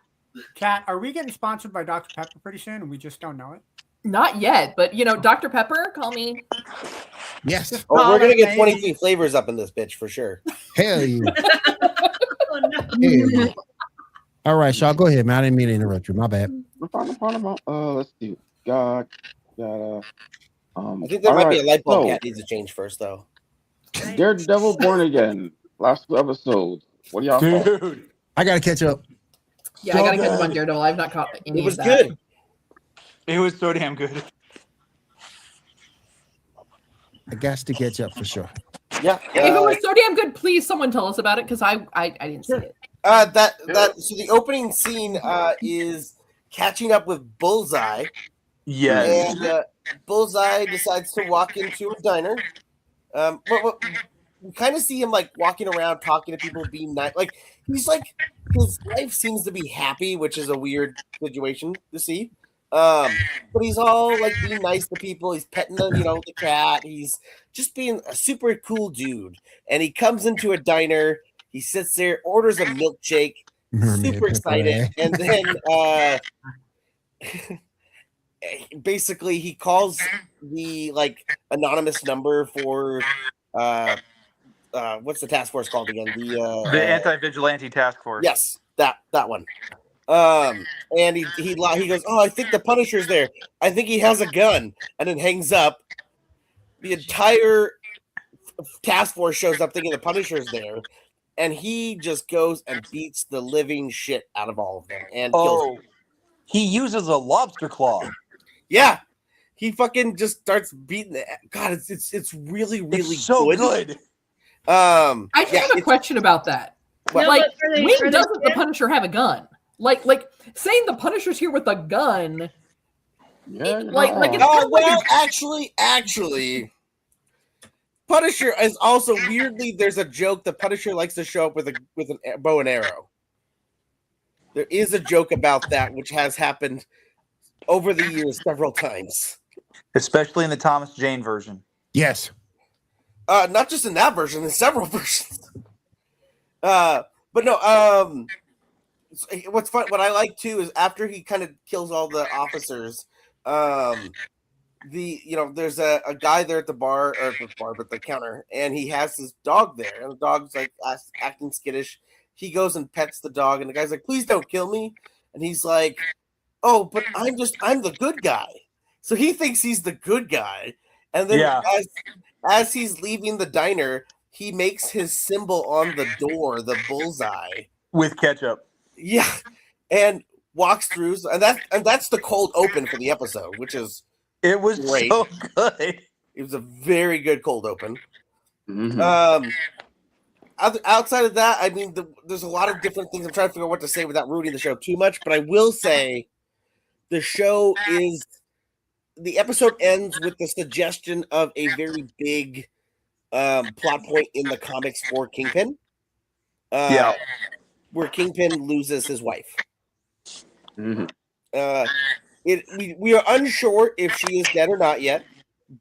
are we getting sponsored by Dr. Pepper pretty soon, and we just don't know it? Not yet, but Dr. Pepper, call me. Yes. Oh, we're gonna get 23 flavors up in this bitch for sure. Hell yeah. Hell yeah. All right, Shaw, go ahead, man. I didn't mean to interrupt you. My bad. Let's see. I think there might be a light bulb Cat needs to change first, though. Daredevil Born Again. Last 2 episodes. What do y'all think? I gotta catch up. Yeah, I gotta catch up on Daredevil. I've not caught any. It was of that. good. It was so damn good. I got to catch up for sure. Yeah. If it was so damn good, please someone tell us about it because I didn't see it. So the opening scene is catching up with Bullseye. Yes. And Bullseye decides to walk into a diner. We kind of see him like walking around, talking to people, being nice. Like he's like his life seems to be happy, which is a weird situation to see. But he's all like being nice to people. He's petting the cat. He's just being a super cool dude. And he comes into a diner. He sits there, orders a milkshake, super excited, and then basically he calls the anonymous number for what's the task force called again? The anti-vigilante task force. Yes, that one. And he goes, oh, I think the Punisher's there. I think he has a gun, and then hangs up. The entire task force shows up thinking the Punisher's there, and he just goes and beats the living shit out of all of them and kills them. He uses a lobster claw. Yeah, he fucking just starts beating it. God, it's really it's so good. I just have a question about that. When doesn't the Punisher have a gun? Like saying the Punisher's here with a gun. Actually, Punisher is also weirdly. There's a joke. The Punisher likes to show up with a bow and arrow. There is a joke about that, which has happened over the years several times, especially in the Thomas Jane version. Yes. Not just in that version, in several versions. But no. What's fun? What I like too is after he kind of kills all the officers, there's a guy there at the bar but the counter, and he has his dog there, and the dog's like acting skittish. He goes and pets the dog, and the guy's like, "Please don't kill me," and he's like, "Oh, but I'm the good guy." So he thinks he's the good guy, and then as he's leaving the diner, he makes his symbol on the door, the bullseye with ketchup. Yeah, and walks through, and that's the cold open for the episode, which is great. So good. It was a very good cold open. Mm-hmm. Outside of that, I mean, there's a lot of different things. I'm trying to figure out what to say without ruining the show too much, but I will say the episode ends with the suggestion of a very big plot point in the comics for Kingpin. Where Kingpin loses his wife. Mm-hmm. We are unsure if she is dead or not yet,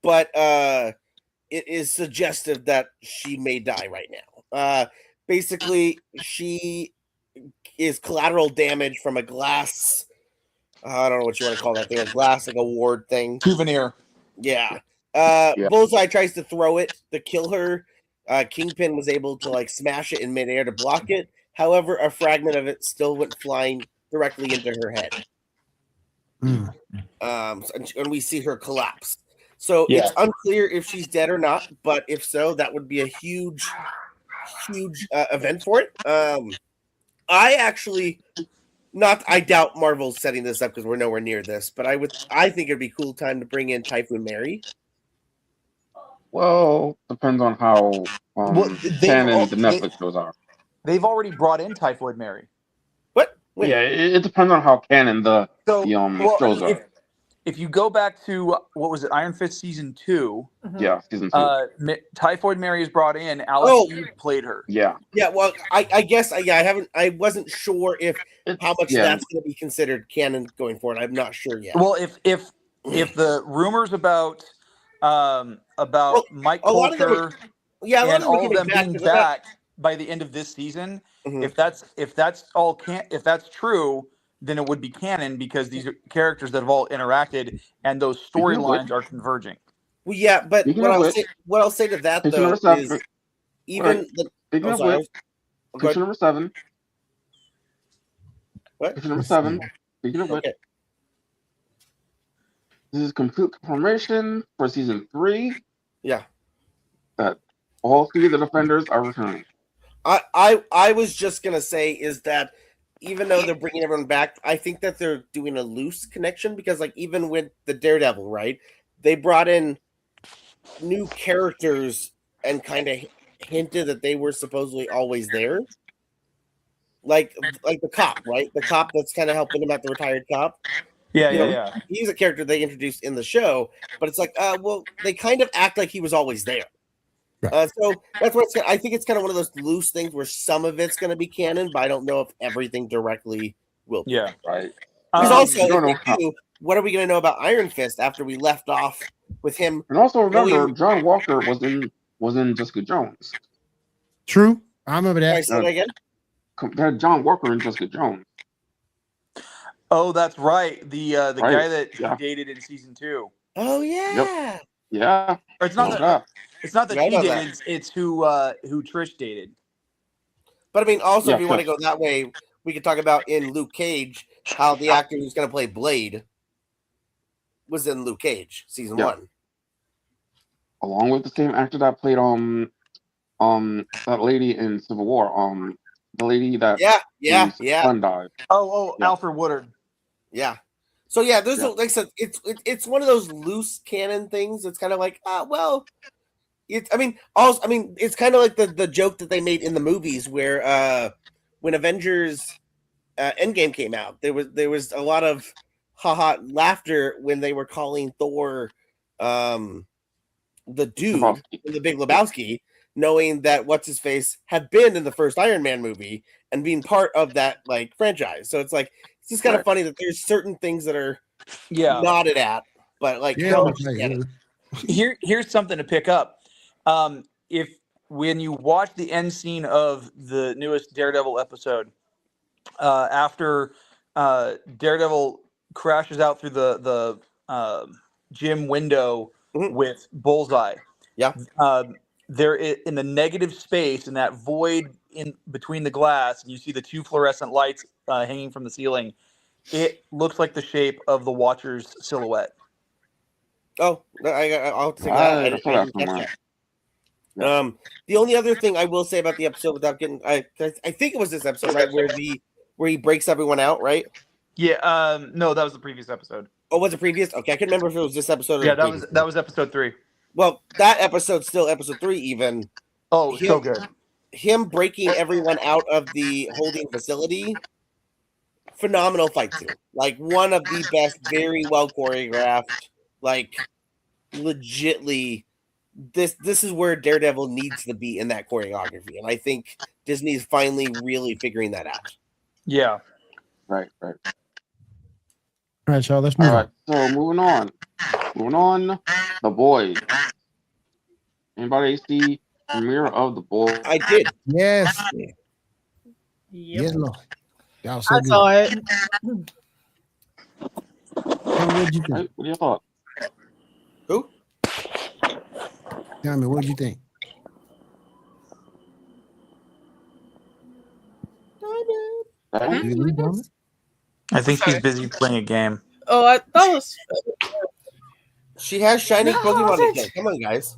but it is suggestive that she may die right now. Basically, she is collateral damage from a glass. I don't know what you want to call that thing. A glass, like a ward thing. Souvenir. Yeah. Bullseye tries to throw it to kill her. Kingpin was able to smash it in midair to block it. However, a fragment of it still went flying directly into her head. And we see her collapse. So Yeah. it's unclear if she's dead or not. But if so, that would be a huge event for it. I actually I doubt Marvel's setting this up because we're nowhere near this, but I think it'd be a cool time to bring in Typhoon Mary. Well, depends on how canon the Netflix shows are. They've already brought in Typhoid Mary. What? When? Yeah, it depends on how canon the shows are. If you go back to what was it, Iron Fist season 2? Yeah, season 2. Typhoid Mary is brought in. Alice Eve played her. Yeah. Yeah. Well, I guess I wasn't sure how much that's going to be considered canon going forward. I'm not sure yet. Well, if the rumors about Mike Coulter and all of them being back by the end of this season, if that's true, then it would be canon because these are characters that have all interacted and those storylines are converging. Well, yeah, but what I'll say to that though is even picture number 7. What? Picture number 7. Speaking of which, this is complete confirmation for season 3. Yeah, that all 3 of the Defenders are returning. I was just gonna say is that even though they're bringing everyone back, I think that they're doing a loose connection because, like, even with the Daredevil, right? They brought in new characters and kind of hinted that they were supposedly always there. Like the cop, right? The cop that's kind of helping him out, the retired cop. Yeah. He's a character they introduced in the show, but it's like, well, they kind of act like he was always there. So that's what I think it's kind of one of those loose things where some of it's going to be canon, but I don't know if everything directly will be. Yeah, right. Because also, what are we going to know about Iron Fist after we left off with him? And also remember, John Walker was in Jessica Jones. True, I remember that. Say that again. Compared John Walker and Jessica Jones. Oh, that's right. The guy that he dated in season 2. Oh yeah. Yep. Yeah. Or it's not that. It's not that he dated. It's who Trish dated. But I mean, also, if you want to go that way, we could talk about in Luke Cage how the actor who's going to play Blade was in Luke Cage season 1, along with the same actor that played that lady in Civil War, the lady that son died. Alfred Woodard. Yeah. So yeah, there's like I said, it's one of those loose canon things. It's kind of like, it's it's kind of like the joke that they made in the movies where when Avengers Endgame came out, there was a lot of laughter when they were calling Thor the dude in the Big Lebowski, knowing that what's his face had been in the first Iron Man movie and being part of that like franchise. So it's like it's just kind of funny that there's certain things that are nodded at, but like here's something to pick up. If when you watch the end scene of the newest Daredevil episode, after Daredevil crashes out through the gym window with Bullseye, there in the negative space in that void in between the glass, and you see the 2 fluorescent lights hanging from the ceiling. It looks like the shape of the Watcher's silhouette. Oh, I'll take that. The only other thing I will say about the episode, without getting, I think it was this episode, right, where he breaks everyone out, right? Yeah. No, that was the previous episode. Oh, was it previous? Okay, I couldn't remember if it was this episode. Yeah, that was episode 3. Well, that episode's still episode 3, even. Oh, so good. Him breaking everyone out of the holding facility. Phenomenal fight scene. Like one of the best, very well choreographed. Like legitly, this is where Daredevil needs to be in that choreography, and I think Disney's finally really figuring that out. Yeah. Right. All right, y'all. Let's move on. So moving on. The Boys. Anybody see premiere of The Boys? I did. Yes. Yep. Yes, Lord. That was so I good. saw it. What did you think? What do you thought? Who? Tell me, what did you think? I think he's busy playing a game. Oh, that was. She has shiny No, Pokemon bitch. again. Come on, guys.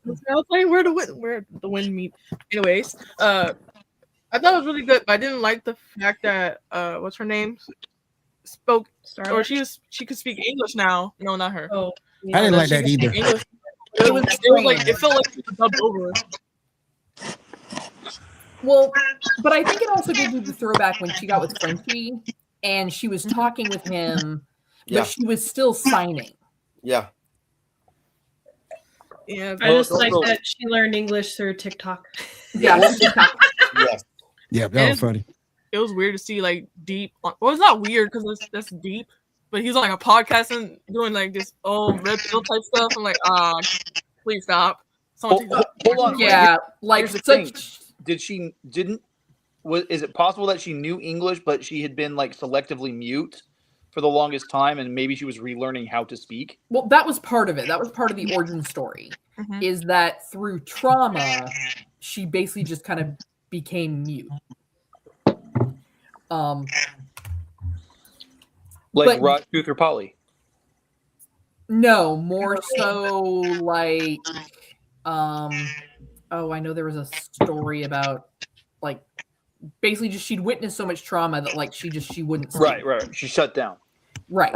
I was like, where the wind meet. Anyways, I thought it was really good, but I didn't like the fact that what's her name spoke or she could speak English now. No, not her. Oh, I didn't like She that could speak either. English. It was like it felt like she was dubbed over. Well, but I think it also gave you the throwback when she got with Frenchie and she was talking with him, Yeah. but she was still signing. Yeah. Yeah, I just like that she learned English through TikTok. Yeah. Yes. Yeah, that was funny. it was weird to see like Deep. Well, it's not weird because that's Deep, but he's on like a podcast and doing like this red pill type stuff. I'm like, please stop. Someone Hold on. Yeah, like Here's the such. thing. Is it possible that she knew English, but she had been like selectively mute for the longest time, and maybe she was relearning how to speak? Well, that was part of it. That was part of the origin story. Is that through trauma, she basically just kind of became mute. Like Rod, Tooth, or Polly? No, more so like, oh, I know there was a story about like basically just she'd witnessed so much trauma that like she wouldn't speak. Right. She shut down. Right.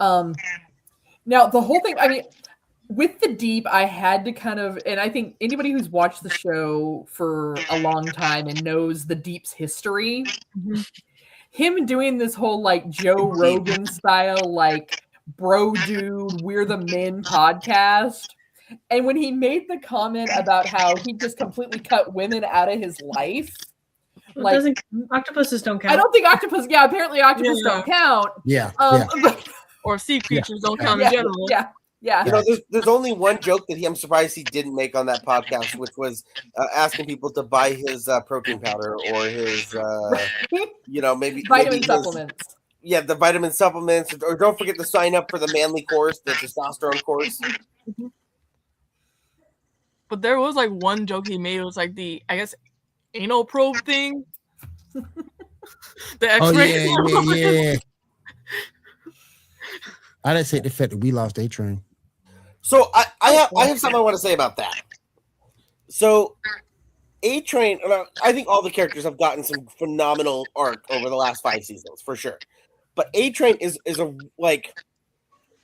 Now the whole thing, I mean, with the Deep, I had to kind of, and I think anybody who's watched the show for a long time and knows the Deep's history, him doing this whole like Joe Rogan style, like bro dude, we're the men podcast. And when he made the comment about how he just completely cut women out of his life, Well, octopuses don't count. I don't think octopus. Yeah, apparently octopus don't count. Yeah. or sea creatures don't count yeah, in general. Yeah. You know, there's only one joke that I'm surprised he didn't make on that podcast, which was asking people to buy his protein powder or his, maybe vitamin his, supplements. Yeah, the vitamin supplements, or don't forget to sign up for the manly course, the testosterone course. But there was like one joke he made. It was like the, I guess, anal probe thing. The X-ray. Oh yeah. I didn't say the fact that we lost A-Train. So I have something I want to say about that. So A-Train, I think all the characters have gotten some phenomenal arc over the last 5 seasons for sure. But A-Train is a like,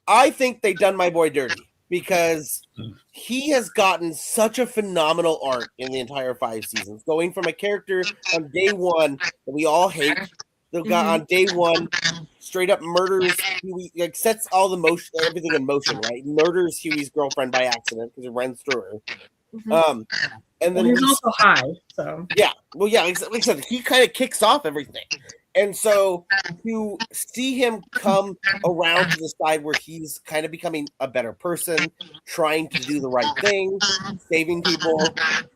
I think they done my boy dirty because he has gotten such a phenomenal arc in the entire 5 seasons, going from a character on day one that we all hate. The guy on day one straight up murders Huey, like sets all the motion, everything in motion, right? Murders Huey's girlfriend by accident because it runs through her. And then he's also high, so yeah. Well, yeah, like I said, he kind of kicks off everything, and so to see him come around to the side where he's kind of becoming a better person, trying to do the right thing, saving people,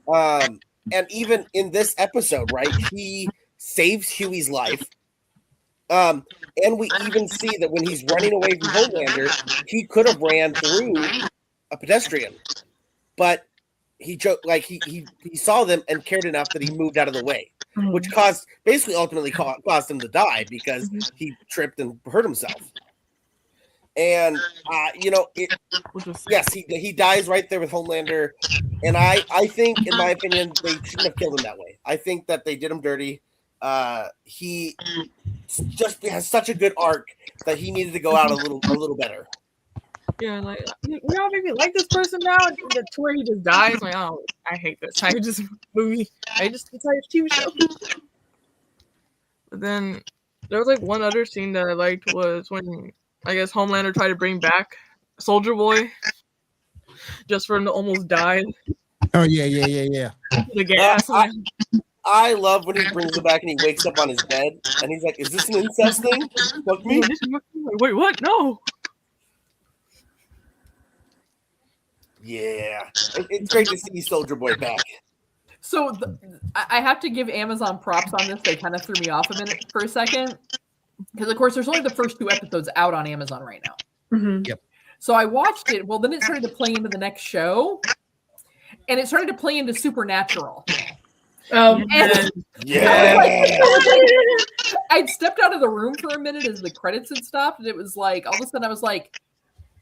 and even in this episode, right, he saves Huey's life. And we even see that when he's running away from Homelander, he could have ran through a pedestrian, but he saw them and cared enough that he moved out of the way, which ultimately caused him to die because he tripped and hurt himself. And yes, he dies right there with Homelander, and I think, in my opinion, they shouldn't have killed him that way. I think that they did him dirty. He just has such a good arc that he needed to go out a little better. Yeah, like we all maybe like this person now to where he just dies. Like, oh, I hate this. I just movie. It's like a TV show. But then there was like one other scene that I liked was when I guess Homelander tried to bring back Soldier Boy just for him to almost die. Oh yeah. The gas. I love when he brings it back and he wakes up on his bed and he's like, "Is this an incest thing? Fuck me." Wait, what? No. Yeah, it's great to see Soldier Boy back. So I have to give Amazon props on this. They kind of threw me off for a second because, of course, there's only the first 2 episodes out on Amazon right now. Yep. So I watched it. Well, then it started to play into the next show, and it started to play into Supernatural. Oh, yeah. I'd stepped out of the room for a minute as the credits had stopped, and it was like all of a sudden I was like,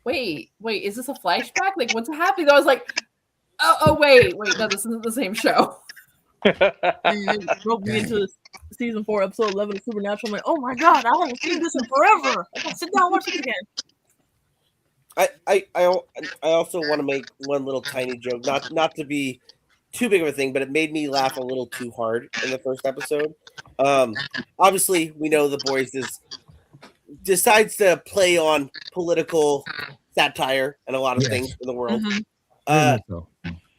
wait, is this a flashback? Like, what's happening? I was like, oh, wait, no, this isn't the same show. And it broke me into season 4, episode 11 of Supernatural. I'm like, oh my god, I haven't seen this in forever. I gotta sit down and watch it again. I also want to make one little tiny joke, not to be too big of a thing, but it made me laugh a little too hard in the first episode. Obviously, we know the boys decides to play on political satire and a lot of things in the world.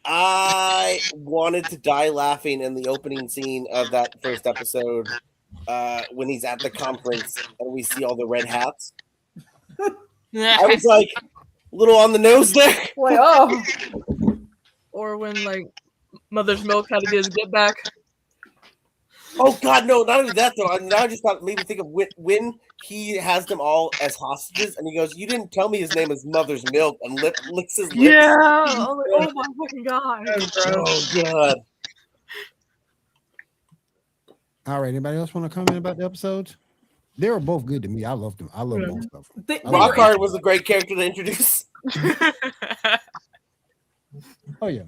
I wanted to die laughing in the opening scene of that first episode when he's at the conference and we see all the red hats. I was like a little on the nose there. Like, oh. Or when like Mother's Milk had to get his get back. Oh God, no! Not only that though. Now I just thought maybe think of when he has them all as hostages, and he goes, "You didn't tell me his name is Mother's Milk," and licks his lips. Yeah. Oh, like, oh my fucking god. Oh God. All right. Anybody else want to comment about the episodes? They were both good to me. I loved them. I love most of them. Rockhard was a great character to introduce. Oh yeah.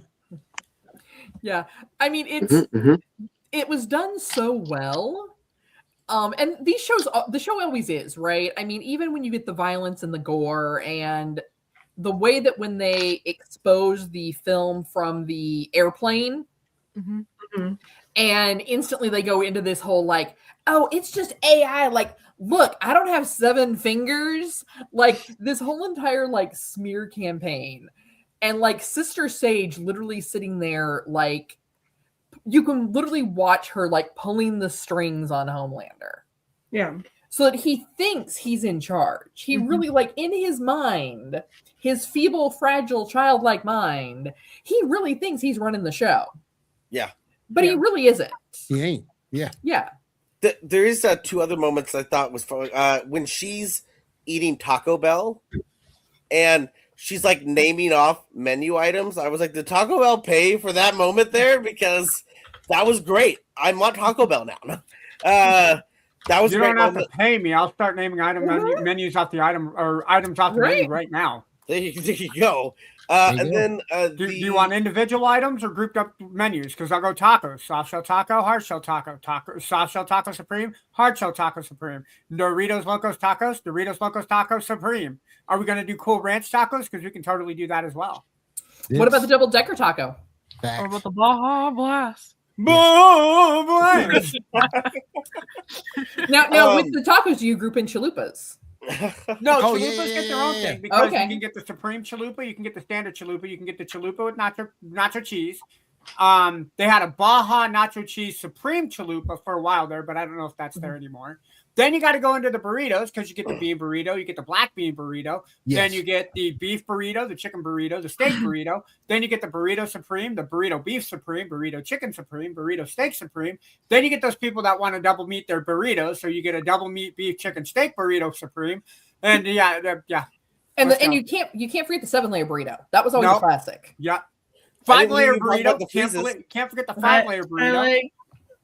Yeah. I mean, it was done so well. And these shows, the show always is, right? I mean, even when you get the violence and the gore and the way that when they expose the film from the airplane and instantly they go into this whole like, oh, it's just AI. Like, look, I don't have 7 fingers. Like this whole entire like smear campaign and like Sister Sage literally sitting there like, you can literally watch her like pulling the strings on Homelander. Yeah. So that he thinks he's in charge. He really like in his mind, his feeble, fragile, childlike mind, he really thinks he's running the show. Yeah. But he really isn't. He ain't. Yeah. Yeah. There is 2 other moments I thought was fun. When she's eating Taco Bell and she's like naming off menu items. I was like, did Taco Bell pay for that moment there? Because that was great. I want Taco Bell now. That was you a great don't have moment. to pay me. I'll start naming menus off the item or items off the menu right now. There you go. Then do you want individual items or grouped up menus? Because I'll go tacos, soft shell taco, hard shell taco, soft shell taco supreme, hard shell taco supreme, Doritos Locos Taco Supreme. Are we going to do Cool Ranch tacos? Because we can totally do that as well. What about the double decker taco? Or about the Baja Blast? Now with the tacos, do you group in chalupas? No, chalupas get their own thing because Okay. you can get the supreme chalupa, you can get the standard chalupa, you can get the chalupa with nacho cheese. They had a Baja nacho cheese supreme chalupa for a while there, but I don't know if that's there anymore. Then you got to go into the burritos because you get the bean burrito, you get the black bean burrito, then you get the beef burrito, the chicken burrito, the steak burrito, then you get the burrito supreme, the burrito beef supreme, burrito chicken supreme, burrito steak supreme. Then you get those people that want to double meat their burritos, so you get a double meat beef chicken steak burrito supreme, and And you can't forget the 7-layer burrito. That was always a classic. Yeah, 5-layer burrito. Can't forget the 5-layer burrito.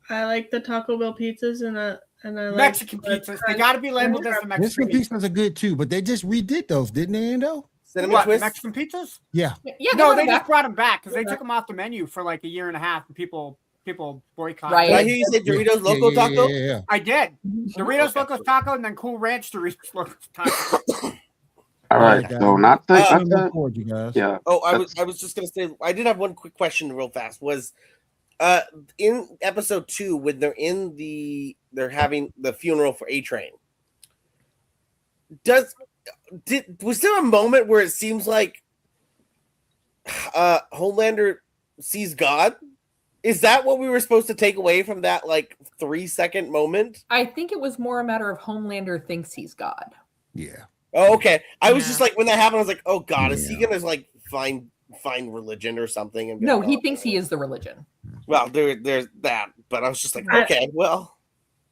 I like the Taco Bell pizzas and I like Mexican pizzas. They got to be labeled as the Mexican pizzas are good too, but they just redid those, didn't they, Endo? What, Mexican pizzas? Yeah. No, they just brought them back because they took them off the menu for like a year and a half, and people boycotted. Right. Did I hear you say Doritos Loco Taco? Yeah. I did. Doritos Locos Taco and then Cool Ranch Doritos Locos Taco. All right, so not you guys. Yeah. Oh, I was just gonna say I did have one quick question real fast. Was in episode 2 when they're having the funeral for A-Train. Was there a moment where it seems like Homelander sees God? Is that what we were supposed to take away from that like 3-second moment? I think it was more a matter of Homelander thinks he's God. Yeah. Oh, okay. I was just like, when that happened, I was like, oh God, is he gonna like find religion or something? And no, he thinks he is the religion. Well, there's that, but I was just like, okay, well.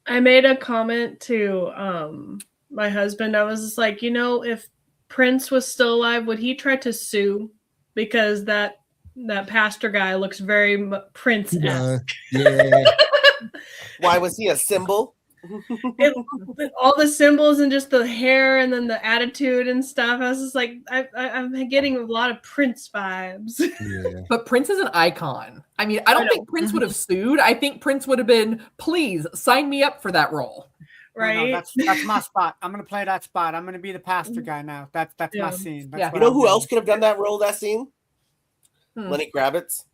I made a comment to my husband. I was just like, if Prince was still alive, would he try to sue? Because that pastor guy looks very Prince-esque. Yeah. Why was he a symbol? With all the symbols and just the hair and then the attitude and stuff. I was just like, I'm getting a lot of Prince vibes. Yeah. But Prince is an icon. I mean, I don't think Prince would have sued. I think Prince would have been, please sign me up for that role. Right? No, that's my spot. I'm gonna play that spot. I'm gonna be the pastor guy now. That's my scene. That's Yeah. what You know I'm who doing. else could have done that role, that scene? Lenny Kravitz.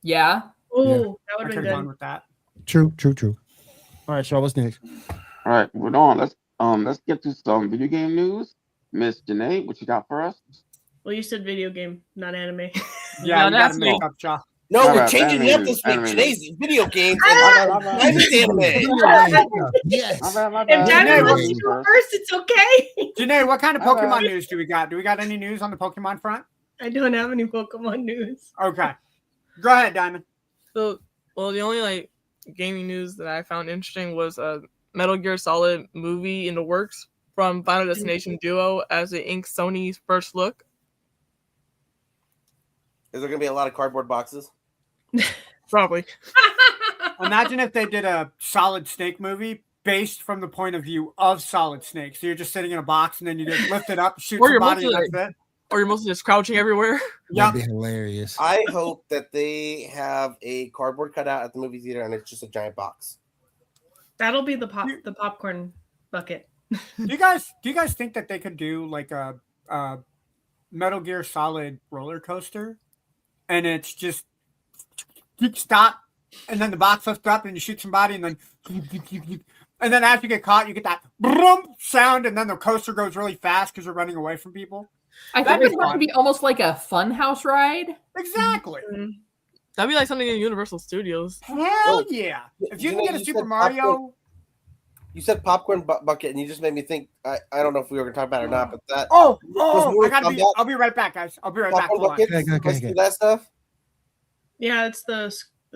Yeah. Oh, Yeah. that would I have could been have gone good. with that. True. All right, Shaw, what's next? All right, moving on. Let's get to some video game news. Miss Janae, what you got for us? Well, you said video game, not anime. Yeah, you gotta that's make me. up, Shaw. No, All we're right, changing it up anime this week. news, Today's video games Ah! and Chinese anime. Yes. My If bad. Diamond Janae, wants to go first, it's okay. Janae, what kind of All right. Pokemon news do we got? Do we got any news on the Pokemon front? I don't have any Pokemon news. Okay. Go ahead, Diamond. So, well, the only like gaming news that I found interesting was a Metal Gear Solid movie in the works from Final Destination Duo as it inks Sony's first look. Is there going to be a lot of cardboard boxes? Probably. Imagine if they did a Solid Snake movie based from the point of view of Solid Snake. So you're just sitting in a box and then you just lift it up, shoot Or you're somebody, and mostly that's it. Or you're mostly just crouching everywhere. Yep. That'd be hilarious. I hope that they have a cardboard cutout at the movie theater and it's just a giant box. That'll be the popcorn bucket. Do you guys think that they could do like a Metal Gear Solid roller coaster, and it's just you stop, and then the box lifts up, and you shoot somebody, and then after you get caught, you get that boom sound, and then the coaster goes really fast because you're running away from people. I think it would have to be almost like a fun house ride. Exactly. That'd be like something in Universal Studios. Hell yeah! If you can get a Super Mario. You said popcorn bucket, and you just made me think. I don't know if we were going to talk about it or not, but that. I'll I'll be right back, guys. I'll be right back. Hold on. Okay. That stuff. Yeah, it's the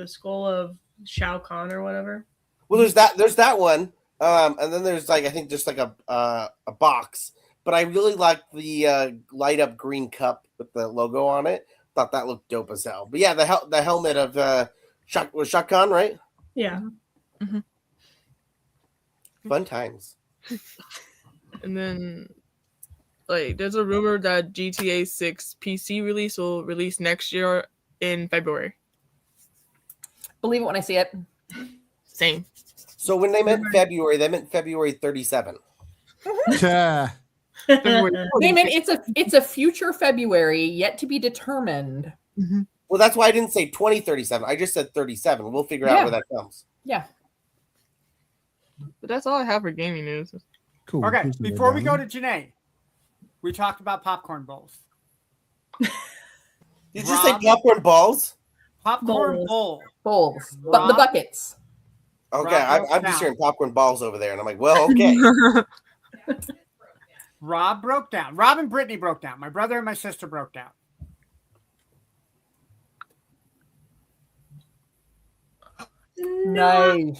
skull of Shao Kahn or whatever. Well, there's that one, and then there's like I think just like a box. But I really like the light up green cup with the logo on it. Thought that looked dope as hell. But yeah, the helmet of Shao Kahn, right? Yeah. Mm-hmm. Fun times. And then, like, there's a rumor that GTA 6 PC release will release next year in February. Believe it when I see it. Same. So when they meant February, they meant February 37. Yeah. Damon, it's a future February yet to be determined. Mm-hmm. Well, that's why I didn't say 2037. I just said 37. We'll figure out where that comes. Yeah. But that's all I have for gaming news. Cool. Okay, before we go to Janae, we talked about popcorn bowls. Did you say popcorn balls? Popcorn bowl. Bowls. But the buckets. Okay, I'm just hearing popcorn balls over there, and I'm like, well, okay. Rob broke down. Rob and Brittany broke down. My brother and my sister broke down. Nice.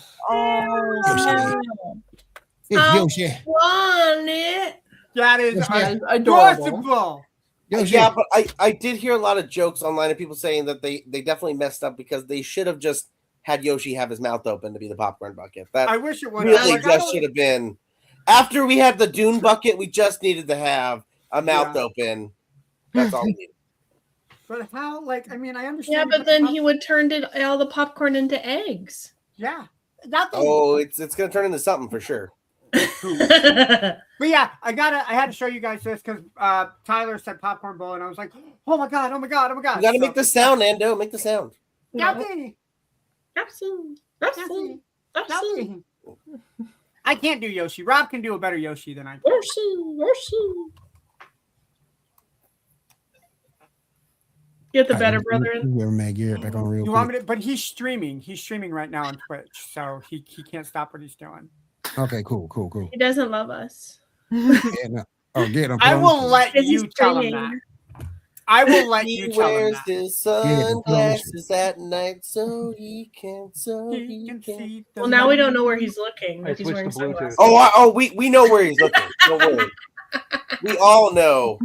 It's Yoshi. Want it. That is adorable. adorable. Yoshi. Yeah, but I did hear a lot of jokes online of people saying that they definitely messed up because they should have just had Yoshi have his mouth open to be the popcorn bucket. That I wish it was. really just should have been. After we had the Dune bucket, we just needed to have a mouth open. That's all we needed. But how? Like, I mean, I understand. Yeah, but then he would turn all the popcorn into eggs. Yeah. Oh, it's going to turn into something for sure. But yeah, I had to show you guys this because Tyler said popcorn bowl, and I was like, oh my god. You got to make the sound, Nando. Make the sound. Yummy. Absolutely. I can't do Yoshi. Rob can do a better Yoshi than I can. Get the better brother in. Whoever made Garrett back on real You quick. want me to? But he's streaming. He's streaming right now on Twitch, so he can't stop what he's doing. Okay, cool. He doesn't love us. Yeah, no. Oh, get him. I will let Is he you tell him that. I will let you He tell him wears that. his sunglasses at night so he can see. Well, now we don't know where he's looking. I If he's switched wearing to Bluetooth. sunglasses. We know where he's looking. Don't worry. We all know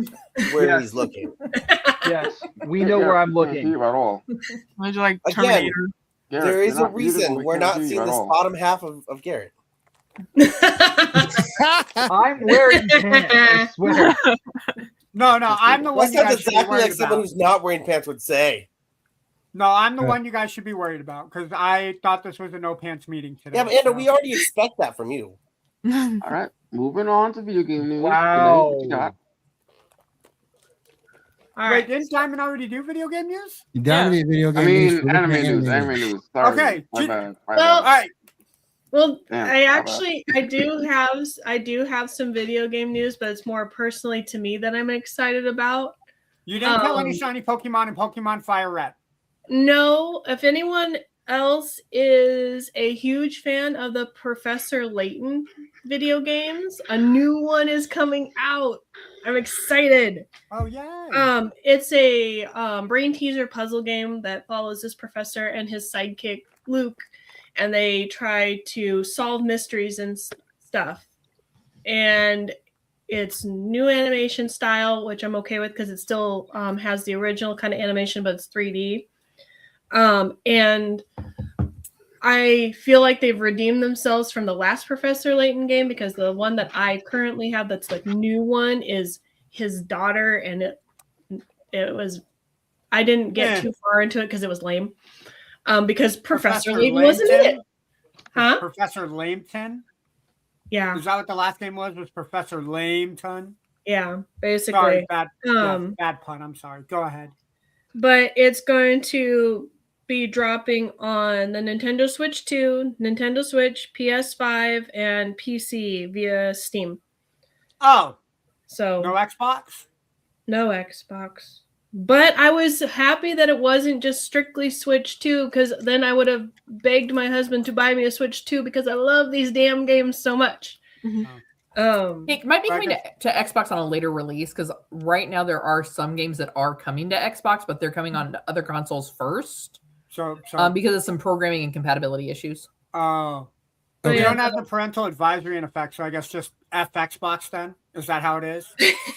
where he's looking. Yes, we know where I'm Can't see looking. you at all. Why'd you like Again, Terminator? there is you're a not reason beautiful. We we're can't not see you seeing at this all. bottom half of Garrett. I'm wearing pants, I swear. No, I'm the one That you sounds guys should be exactly worried like someone about. who's not wearing pants would say. No, I'm the one you guys should be worried about because I thought this was a no pants meeting today. Yeah, but Andrew, we already expect that from you. All right, moving on to video game news. Wow. What you got? All Wait, right. didn't Diamond already do video game news? Dominate video game I news. mean, We're looking at anime news. Sorry. Okay, My bad. Well, All right. Well, Damn, I do have some video game news, but it's more personally to me that I'm excited about. You didn't tell any shiny Pokemon in Pokemon Fire Red. No, if anyone else is a huge fan of the Professor Layton video games, a new one is coming out. I'm excited. Oh yeah. It's a brain teaser puzzle game that follows this professor and his sidekick Luke, and they try to solve mysteries and stuff. And it's new animation style, which I'm okay with because it still has the original kind of animation, but it's 3D. And I feel like they've redeemed themselves from the last Professor Layton game because the one that I currently have that's like new one is his daughter, and it was I didn't get too far into it because it was lame. Because Professor Layton wasn't in it. Huh? Professor Lameton? Yeah. Is that what the last game was? Was Professor Lameton? Yeah, basically. Sorry, bad pun. I'm sorry. Go ahead. But it's going to be dropping on the Nintendo Switch 2, Nintendo Switch, PS5, and PC via Steam. Oh. So no Xbox? No Xbox. But I was happy that it wasn't just strictly Switch 2, because then I would have begged my husband to buy me a Switch 2 because I love these damn games so much. It might be coming to Xbox on a later release because right now there are some games that are coming to Xbox, but they're coming on other consoles first. So because of some programming and compatibility issues. Oh. So you don't have the parental advisory in effect, so I guess just FXbox then? Is that how it is?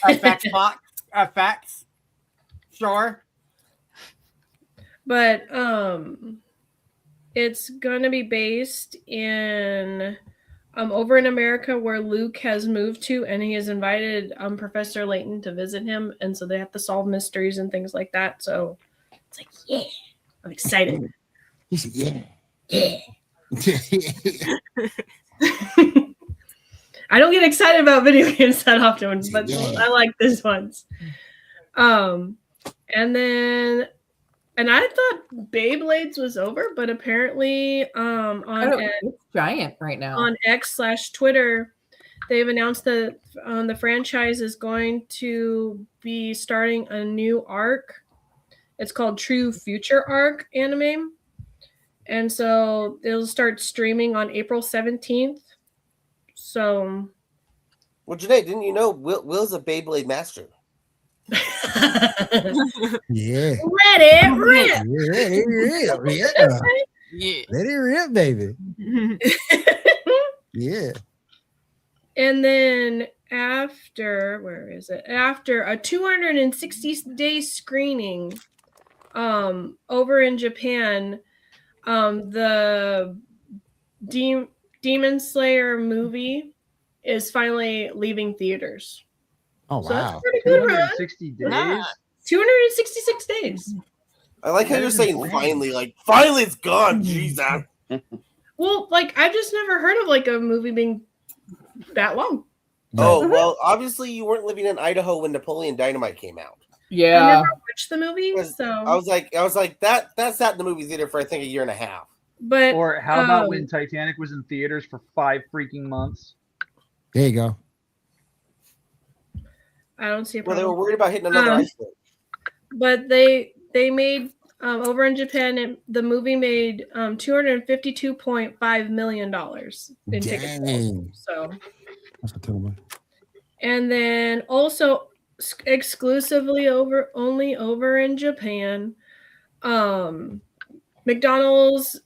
FXbox? FX? Sure. But it's going to be based in over in America where Luke has moved to, and he has invited Professor Layton to visit him, and so they have to solve mysteries and things like that. So it's like, yeah, I'm excited. He said, yeah. I don't get excited about video games that often, but I like this ones. And I thought Beyblades was over, but apparently it's giant right now. On X/Twitter, they've announced that the franchise is going to be starting a new arc. It's called True Future Arc Anime. And so it'll start streaming on April 17th. So. Well, Janae, didn't you know Will's a Beyblade master? Yeah. Let it rip. Yeah. Let it rip, baby. Yeah. And then after a 260-day screening over in Japan, the Demon Slayer movie is finally leaving theaters. Oh, so wow. that's pretty good, 260 days? 266 days. I like how you're saying finally. Like, finally it's gone. Jesus. Well, like, I've just never heard of, like, a movie being that long. Oh, well, obviously you weren't living in Idaho when Napoleon Dynamite came out. Yeah. I never watched the movie, so. I was like, that sat in the movie theater for, I think, a year and a half. But or how about when Titanic was in theaters for 5 freaking months? There you go. I don't see a Well, problem. they were worried about hitting another iceberg. But they made over in Japan, the movie made $252.5 million in ticket sales. So that's a total. And then also exclusively only over in Japan, McDonald's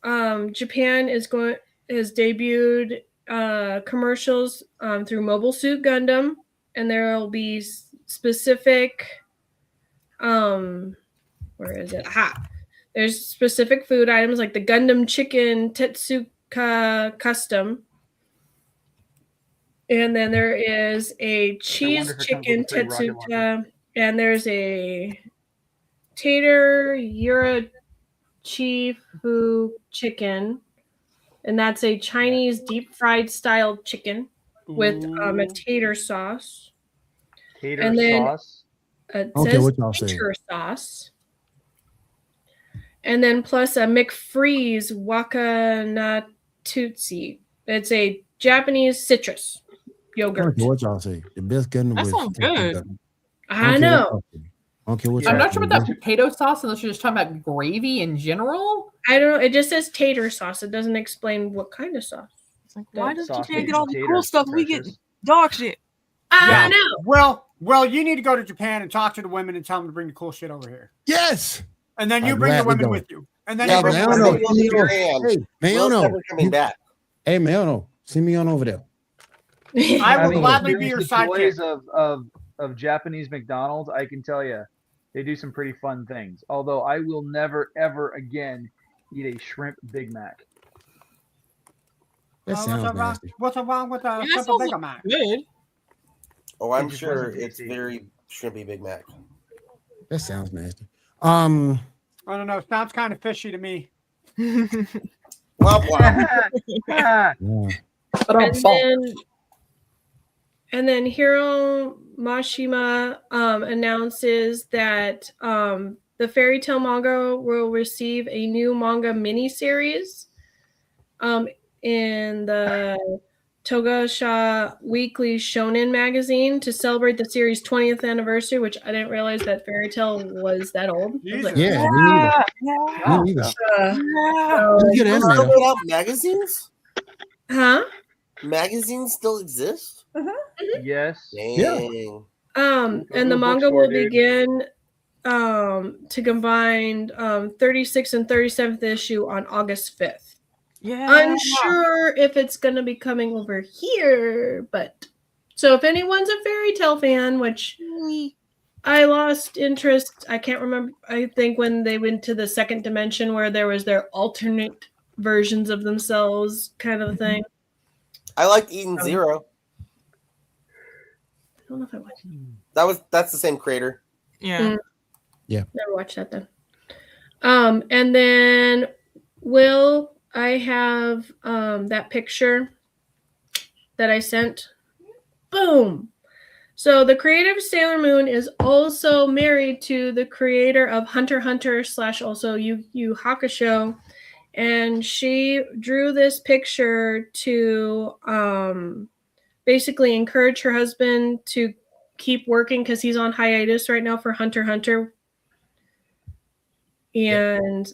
Japan has debuted commercials through Mobile Suit Gundam, and there will be specific where is it? There's specific food items like the Gundam Chicken Tetsuka Custom. And then there is a I cheese wonder if it comes chicken with a big rocket launcher. tetsuta, and there's a tater yurachifu chicken, and that's a Chinese deep fried style chicken with a tater sauce. Tater And then sauce. it Okay, says what y'all say? tater sauce. And then plus a McFreeze Wakanatutsi. It's a Japanese citrus yogurt. Okay, what y'all say? The biscuit That with sounds good. I know. Okay, what Yeah. I'm y'all not sure say? about that potato sauce unless you're just talking about gravy in general. I don't know. It just says tater sauce. It doesn't explain what kind of sauce. It's like, why That does Sausage Japan get and all the cool taters, stuff? We get precious. dog shit. I know. Well, you need to go to Japan and talk to the women and tell them to bring the cool shit over here. Yes. And then you I'd bring the gladly women go. with you. And then Yeah, you but bring the when women they with go you. to Japan, Hey, Will's Maono. never coming back. Hey, Maono. Send me on over there. I will Having gladly be your experienced the sidekick. joys of Japanese McDonald's, I can tell you, they do some pretty fun things. Although I will never ever again eat a shrimp Big Mac. That sounds nasty. What's wrong with Yeah, a that simple sounds Big Mac? good. Oh, I'm It just sure wasn't it's tasty. very shrimpy Big Mac. That sounds nasty. I don't know. Sounds kind of fishy to me. Womp womp. Yeah. And then Hiro Mashima announces that the fairy tale manga will receive a new manga miniseries in the Togasha Weekly Shonen magazine to celebrate the series' 20th anniversary, which I didn't realize that fairy tale was that old. I was like, Yeah, me neither. Yeah. Me neither. so- It's a good They anime still though. put out magazines? huh? Magazines still exist? Yes. Dang. And the Go manga bookstore, will dude. begin to combine 36th and 37th issue on August 5th. Yeah. Unsure if it's going to be coming over here, but so if anyone's a fairy tale fan, which I lost interest, I can't remember. I think when they went to the second dimension where there was their alternate versions of themselves, kind of a thing. I liked Eden Zero. I don't know if I watched. That's the same creator. Yeah. Never watched that then. And then I have that picture that I sent. Boom. So the creator of Sailor Moon is also married to the creator of Hunter x Hunter / also Yu Yu Hakusho, and she drew this picture to basically encourage her husband to keep working because he's on hiatus right now for Hunter x Hunter. And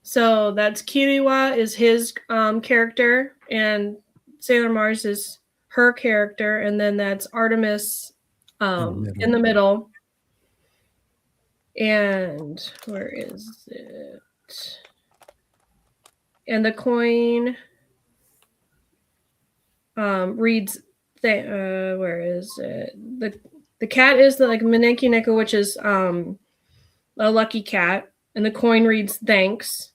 so that's Kiriwa is his character, and Sailor Mars is her character, and then that's Artemis in the middle. And where is it? And the coin reads where is it? The cat is the Maneki Neko, which is a lucky cat, and the coin reads thanks.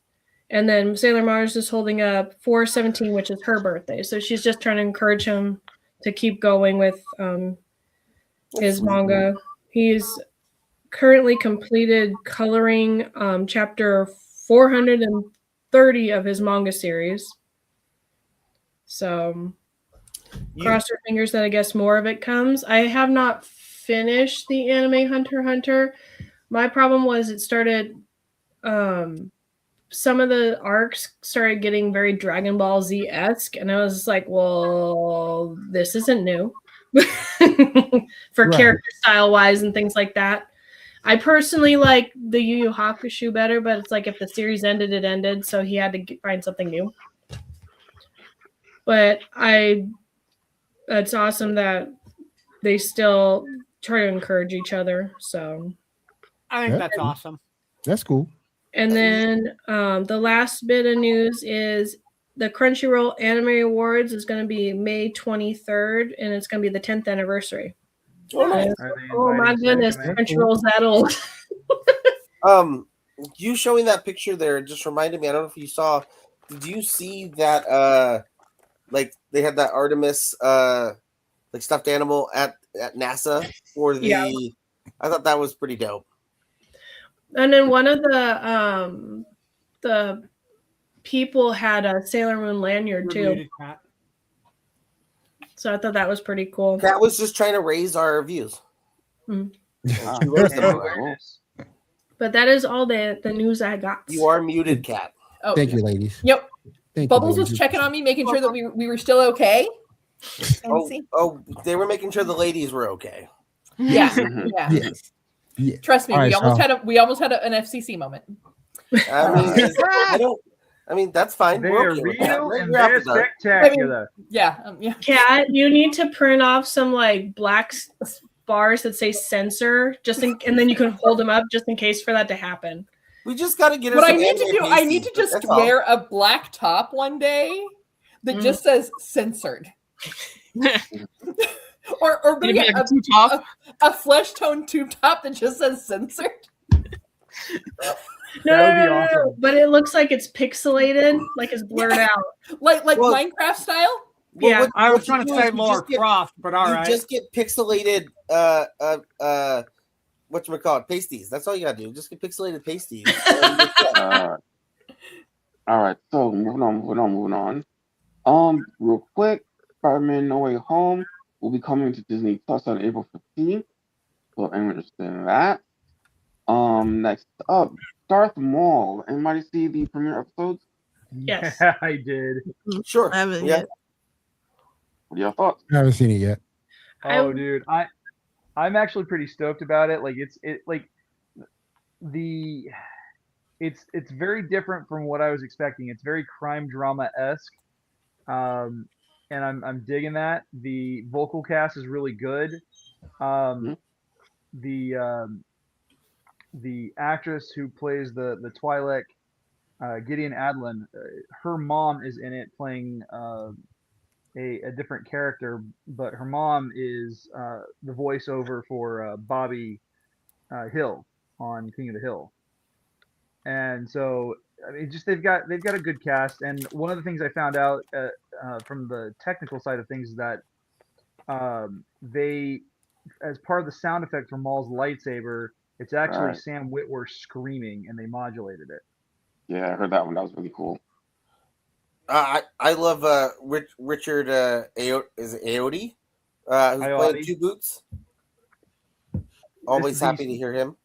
And then Sailor Mars is holding up 4/17, which is her birthday. So she's just trying to encourage him to keep going with his manga. He's currently completed coloring chapter 430 of his manga series. So cross your fingers that I guess more of it comes. I have not finished the anime Hunter x Hunter. My problem was it started some of the arcs started getting very Dragon Ball Z-esque, and I was just like, well, this isn't new for character style wise and things like that. I personally like the Yu Yu Hakusho better, but it's like if the series ended, it ended, so he had to find something new. But it's awesome that they still try to encourage each other. So I think that's awesome. That's cool. And then the last bit of news is the Crunchyroll Anime Awards is going to be May 23rd, and it's going to be the 10th anniversary. Oh my goodness, Crunchyroll's that old. You showing that picture there just reminded me. I don't know if you saw. Did you see that? Like they had that Artemis like stuffed animal at NASA for the. Yeah. I thought that was pretty dope. And then one of the people had a Sailor Moon lanyard You're too. muted, Pat. So I thought that was pretty cool. Kat was just trying to raise our views. Mhm. She raised them around. Awareness. But that is all the news I got. You are muted, Kat. Oh, Thank you, ladies. Yep. Thank Bubbles you, was ladies. checking on me, making sure that we were still okay. And see? Oh, they were making sure the ladies were okay. Yeah, Mhm. yeah. Yes. Yeah. Trust me, All right, we almost had an FCC moment. I mean, that's fine. They We're are okay with that. real and You're after they're dark. spectacular. Yeah. Kat, you need to print off some like black bars that say censor, and then you can hold them up just in case for that to happen. We just got to get her What I some need to anime do, I need to pasties, just that's all. wear a black top one day that just says censored. or You'd be maybe like a tube top. a flesh tone tube top that just says censored. No, but it looks like it's pixelated, like it's blurred out. Like Well- Minecraft style? Well, Yeah, I was you trying to do say is you Laura just get- Croft, but all you right. just get pixelated whatchamacallit, pasties. That's all you gotta do. Just get pixelated pasties. All right. So moving on. Real quick, Spider-Man: No Way Home will be coming to Disney Plus on April 15th. So I'm interested in that. Next up, Darth Maul. Anybody see the premiere episodes? Yes. Yeah, I did. Sure. I haven't Yeah. yet. What are your thoughts? I haven't seen it yet. Oh, dude, I'm actually pretty stoked about it. Like it's very different from what I was expecting. It's very crime drama-esque. And I'm digging that. The vocal cast is really good. The actress who plays the Twi'lek, Gideon Adlin, her mom is in it playing a different character, but her mom is the voiceover for Bobby Hill on King of the Hill. And so I mean, just they've got a good cast. And one of the things I found out from the technical side of things is that they, as part of the sound effect for Maul's lightsaber, it's actually Right. Sam Witwer screaming, and they modulated it. Yeah, I heard that one. That was really cool. I love Richard is it Ayoade? Who's playing Ayoade. Two Boots. Always is happy the- to hear him.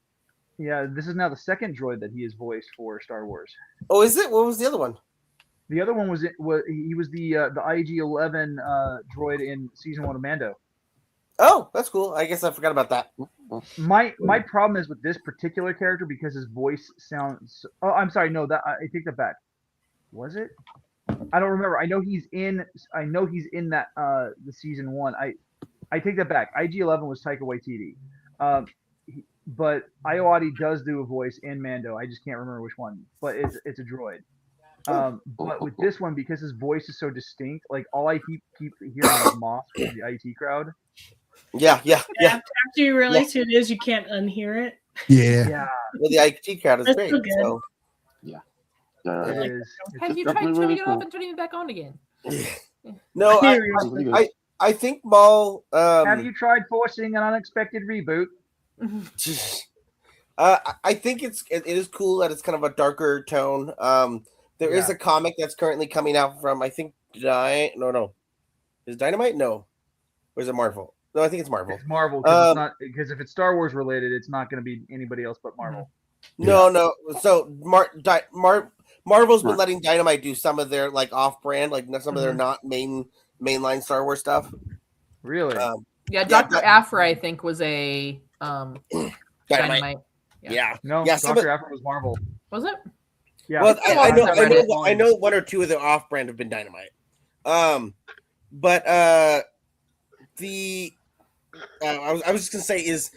Yeah, this is now the second droid that he has voiced for Star Wars. Oh, is it? What was the other one? The other one was he was the IG-11 droid in season 1 of Mando. Oh, that's cool. I guess I forgot about that. My problem is with this particular character because his voice sounds. Oh, I'm sorry. No, that I take that back. Was it? I don't remember. I know he's in that the season 1. I take that back. IG-11 was Taika Waititi, but Ayoade does do a voice in Mando. I just can't remember which one. But it's a droid. But with this one, because his voice is so distinct, like all I keep hearing is Moss from the IT crowd. Yeah. After you realize who it is, you can't unhear it. Yeah. Yeah, Well, the IT crowd is That's great. so good. So. Yeah. it is. Have you definitely tried really turning it cool. off and turning it back on again? No, Really good. I think Maul. Have you tried forcing an unexpected reboot? I think it is cool that it's kind of a darker tone. There is a comic that's currently coming out from I think no, is Dynamite? No, or is it Marvel? No, I think it's Marvel. It's Marvel because if it's Star Wars related, it's not going to be anybody else but Marvel. No. So Marvel's been letting Dynamite do some of their like off-brand, like some of their not mainline Star Wars stuff. Really? Yeah, Dr. Aphra, I think, was a Dynamite. Yeah. No, Yeah, some Dr. of- Aphra was Marvel. Was it? Yeah. Well, I I know one or two of the off-brand have been Dynamite. But I was just gonna say is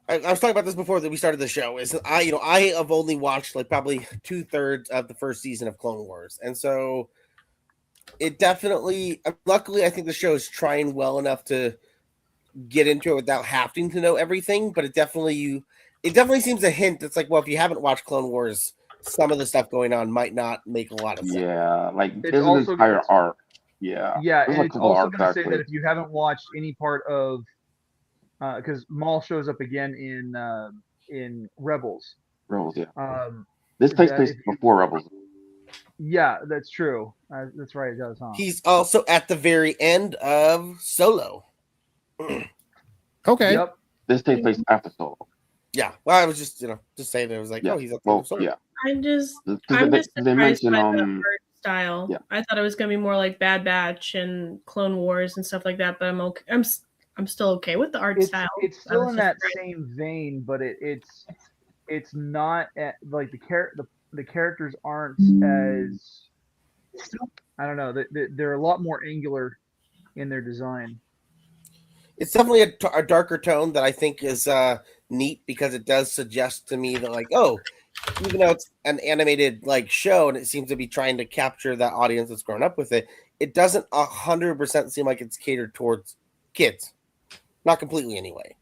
I was talking about this before that we started the show. Is I have only watched like probably 2/3 of the first season of Clone Wars, and so it definitely. Luckily, I think the show is trying well enough to get into it without having to know everything. But it definitely seems a hint. It's like, well, if you haven't watched Clone Wars, some of the stuff going on might not make a lot of sense. Yeah, like It's there's an also- entire arc. Yeah. Yeah, There's and a it's couple also arcs going to say actually. that if you haven't watched any part of, because Maul shows up again in Rebels. Rebels, yeah. Um, This takes that place if you, before Rebels. yeah, that's true. That's right. It does, huh? He's also at the very end of Solo. Okay. Yep. This takes place after Solo. Yeah. Well, I was just just saying it was like, Yeah. oh, he's at the end of Solo. Yeah. I'm just They surprised mention by the art style. yeah. I thought it was gonna be more like Bad Batch and Clone Wars and stuff like that, but I'm okay. I'm still okay with the art style. It's I still was in just that surprised. same vein, but it's not like the characters aren't as, I don't know. They're a lot more angular in their design. It's definitely a darker tone that I think is neat because it does suggest to me that, like, oh, even though it's an animated like show and it seems to be trying to capture that audience that's grown up with it, it doesn't 100% seem like it's catered towards kids. Not completely, anyway.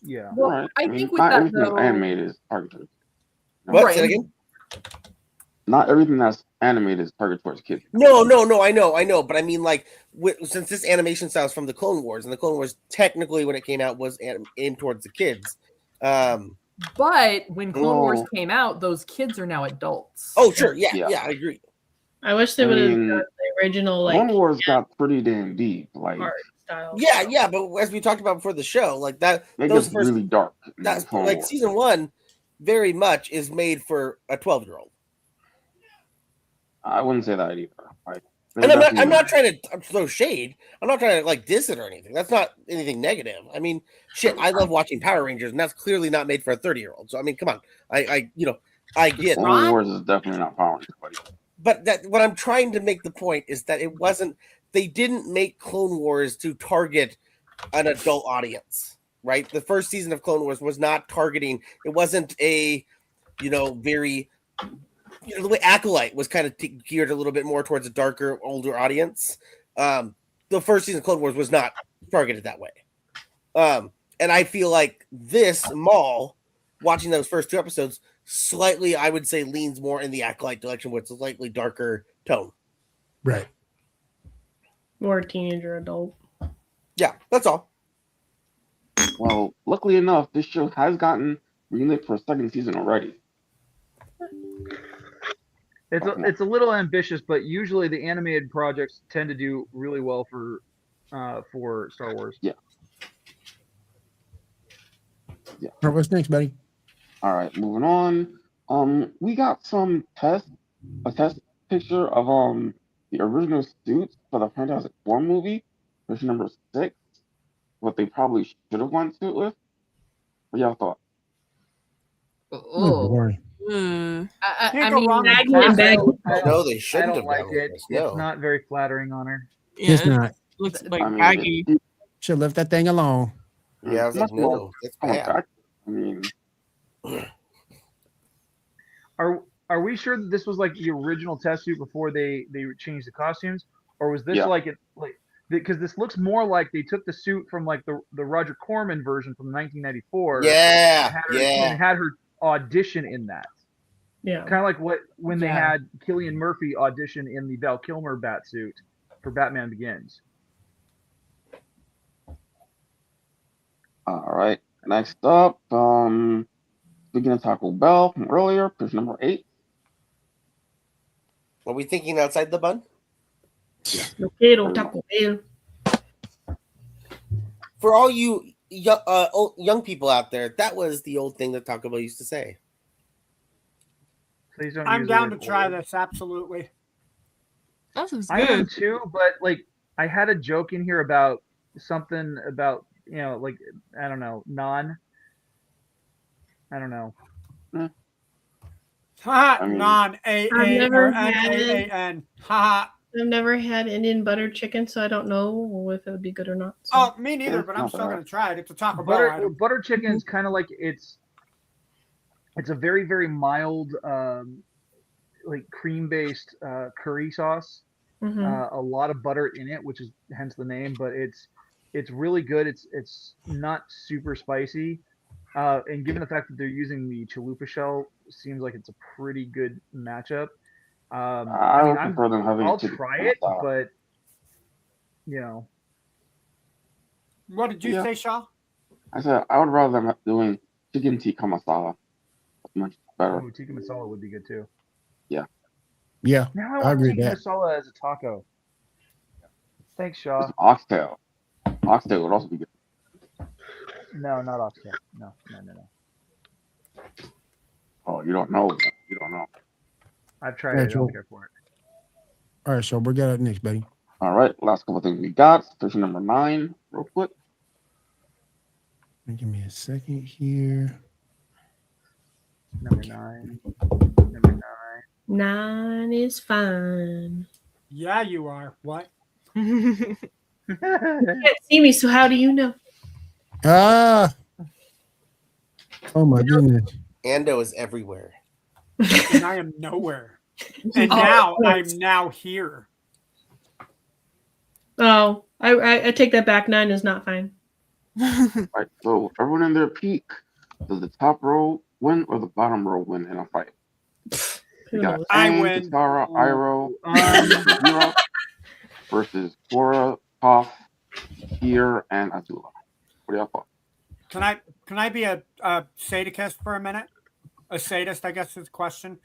Yeah. Well, Right. I I mean, think with not that everything that's though, animated is targeted. What? Right. Say it again? Not everything that's animated is targeted towards kids. No, I know, but I mean, like, since this animation style is from the Clone Wars, and the Clone Wars technically, when it came out, was aimed towards the kids. but when Clone Wars Well, came out, those kids are now adults. Oh, sure, yeah, Yeah. I agree. I wish they I would have mean, done the original Clone like Wars got pretty damn deep. Like, art style. Yeah, but as we talked about before the show, like that, it those gets first really dark. In that's Clone like Wars. season 1, very much is made for a 12-year-old. I wouldn't say that either. Like, And I'm not trying to throw shade. I'm not trying to like diss it or anything. That's not anything negative. I mean, shit, I love watching Power Rangers, and that's clearly not made for a 30-year-old. So I mean, come on, I get it. Clone Wars is definitely not Power Rangers, buddy. But that what I'm trying to make the point is that it wasn't. They didn't make Clone Wars to target an adult audience, right? The first season of Clone Wars was not targeting. It wasn't a, very. The way Acolyte was kind of geared a little bit more towards a darker, older audience. The first season of Clone Wars was not targeted that way. And I feel like this Maul, watching those first 2 episodes, slightly, I would say, leans more in the Acolyte direction with a slightly darker tone. Right. More teenager adult. Yeah, that's all. Well, luckily enough, this show has gotten greenlit for a second season already. It's a little ambitious, but usually the animated projects tend to do really well for Star Wars. Yeah. All right, what's next, buddy? All right, moving on. We got a test picture of the original suits for the Fantastic Four movie, version number 6. What they probably should have went to it with. What y'all thought? Oh, boy. I Can't go mean, wrong with Baggy that. and baggy. No, they I shouldn't have don't like done it. this. It's No. not very flattering on her. Yeah, It's it not. looks like I mean, baggy. Should left that thing alone. Yeah, I was like, no, that's bad. I mean, Are we sure that this was like the original test suit before they changed the costumes, or was this Yeah. because this looks more like they took the suit from like the Roger Corman version from 1994. Yeah, and had her audition in that. Yeah. Kind of like when they Yeah. had Cillian Murphy audition in the Val Kilmer bat suit for Batman Begins. all right. Next up, speaking of Taco Bell from earlier, picture number 8. Are we thinking outside the bun? Lo quiero, Taco Bell. For all you young people out there, that was the old thing that Taco Bell used to say. Please don't. I'm use the down to word try old. this. Absolutely. That looks I am good. too, but like I had a joke in here about something about like I don't know I don't know. Ha I mean, non A I've A never or N had- A A N. Ha. I've never had Indian butter chicken, so I don't know if it would be good or not. So. Oh, me neither. Yeah, But I'm not still bad. gonna try it. It's a Taco Bell item. Butter chicken is kind of like it's a very very mild like cream based curry sauce. Mhm. A lot of butter in it, which is hence the name. But it's really good. It's not super spicy, and given the fact that they're using the chalupa shell, seems like it's a pretty good matchup. I would prefer them having I'll chicken try it, style. but you know. What did you say, Shaw? I said I would rather them doing chicken tikka masala. That's much better. Ooh, tikka masala would be good too. Yeah. Yeah, Now I I want agree tikka with that. masala as a taco. Thanks, Shaw. It's oxtail. Oxtail would also be good. No, not oxtail. No. Oh, you don't know. You don't know. I've tried it. I don't care for it. All right, so we got up next, buddy. All right, last couple things we got. Station number 9, real quick. Give me a second here. Number 9. 9 is fine. Yeah, you are. What? You can't see me, so how do you know? Ah. Oh my goodness. Ando is everywhere. And I am nowhere. And now I'm now here. Oh, I take that back. 9 is not fine. Right, so everyone in their peak. Does the top row win or the bottom row win in a fight? You got I Aang, win. Katara, Iroh, Zero versus Korra, Toph, Tyr, and Azula. What do y'all thought? Can I be a sadist for a minute? A sadist, I guess is the question.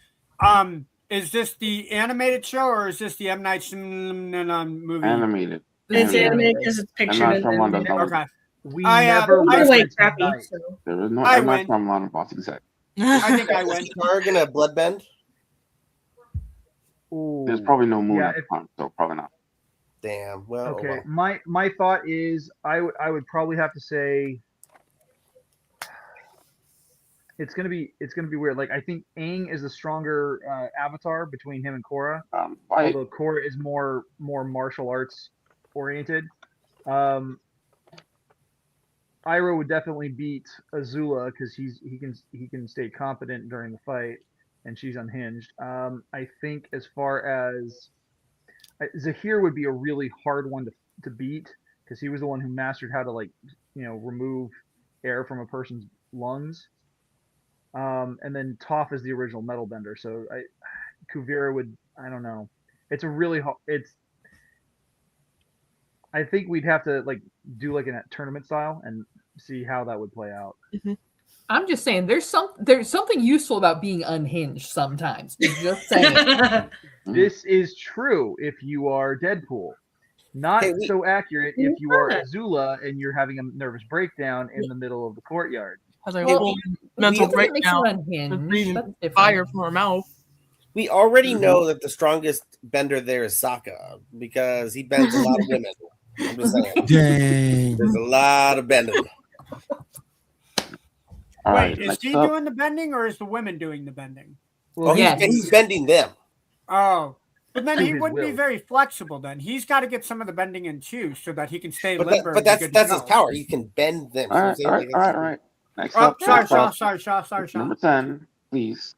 Is this the animated show or is this the M. Night Shyamalan movie? Animated. It's animated because it's pictured as animated. Okay. We I, never By the way, reference crappy. Night. So. There is no I M. Night win. Shyamalan in Boxing Set. I think I win. Is Tar gonna bloodbend? Ooh. There's probably no moon Yeah, at the time, so probably not. Damn. Well, Okay, oh well. my thought is I would probably have to say it's gonna be weird. Like I think Aang is the stronger avatar between him and Korra, Fight. although Korra is more martial arts oriented. Iroh would definitely beat Azula because he can stay competent during the fight, and she's unhinged. I think as far as Zahir would be a really hard one to beat because he was the one who mastered how to remove air from a person's lungs. And then Toph is the original metal bender, so Kuvira would, I don't know. It's a really I think we'd have to do like a tournament style and see how that would play out. I'm just saying there's something useful about being unhinged sometimes. Just saying. This is true if you are Deadpool. Not so accurate if you are Azula and you're having a nervous breakdown in the middle of the courtyard. Has a full mental breakdown. Breathing fire from her mouth. We already know that the strongest bender there is Sokka because he bends a lot of women. I'm just saying. Dang. There's a lot of bending. Wait, is he doing the bending or is the women doing the bending? Well, he's bending them. Oh, but then he his wouldn't be will. very flexible. Then he's got to get some of the bending in too, so that he can stay But, limber. but that's his power. He can bend them. All right, So all right. Next Oh, up, sorry, Shaw. number 10, please.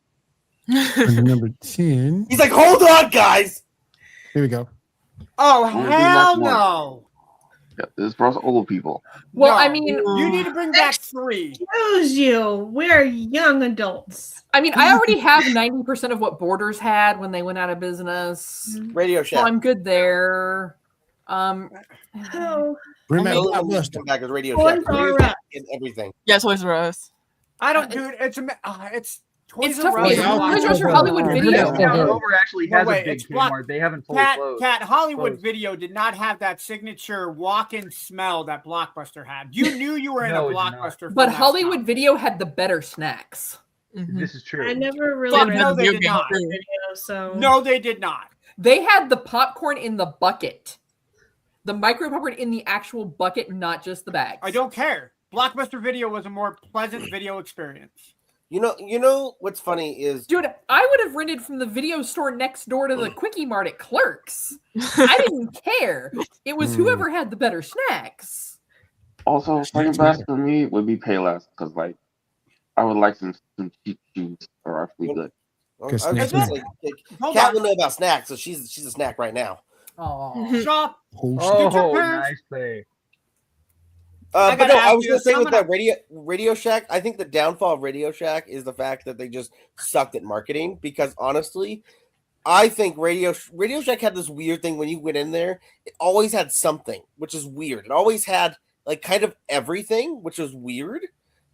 And number 10. He's like, hold on, guys. Here we go. Oh, Only do hell next one. no. Yeah, this is for us old people. Well, No, I mean, you need to bring back 3. Excuse you. We're young adults. I mean, I already have 90% of what Borders had when they went out of business. Radio So Shack. I'm good there. Oh, Bring back Only one Blockbuster. come back is Radio Toys Shack. R Radio Us. Shack is everything. Yeah, Toys R Us. I don't, dude. It's Toys It's R tough. Us. Toys R Us or Hollywood Video. Over actually has Wait, a big it's blocked. Kmart. They haven't fully Cat closed. Hollywood Closed. Video did not have that signature walk-in smell that Blockbuster had. You knew you were in No, a it did not. Blockbuster. from But that Hollywood smell. Video had the better snacks. This is true. I never really Fuck read no, the they video did game not. too. video, so No, they did not. They had the popcorn in the bucket. The micro popcorn in the actual bucket, not just the bags. I don't care. Blockbuster Video was a more pleasant video experience. You know what's funny is Dude, I would have rented from the video store next door to the Quickie Mart at Clerks. I didn't care. It was whoever had the better snacks. Also, second best for me would be Payless because, I would like some cheap shoes that are actually good. I was Snacks just man. Hold Kat on. will know about snacks, so she's a snack right now. Oh, Shaw, Oh, Did your Oh, parents- nice play. I But gotta no, I ask was you, gonna say with someone- that Radio Shack, I think the downfall of Radio Shack is the fact that they just sucked at marketing. Because honestly, I think Radio Shack had this weird thing when you went in there. It always had something, which is weird. It always had like kind of everything, which was weird.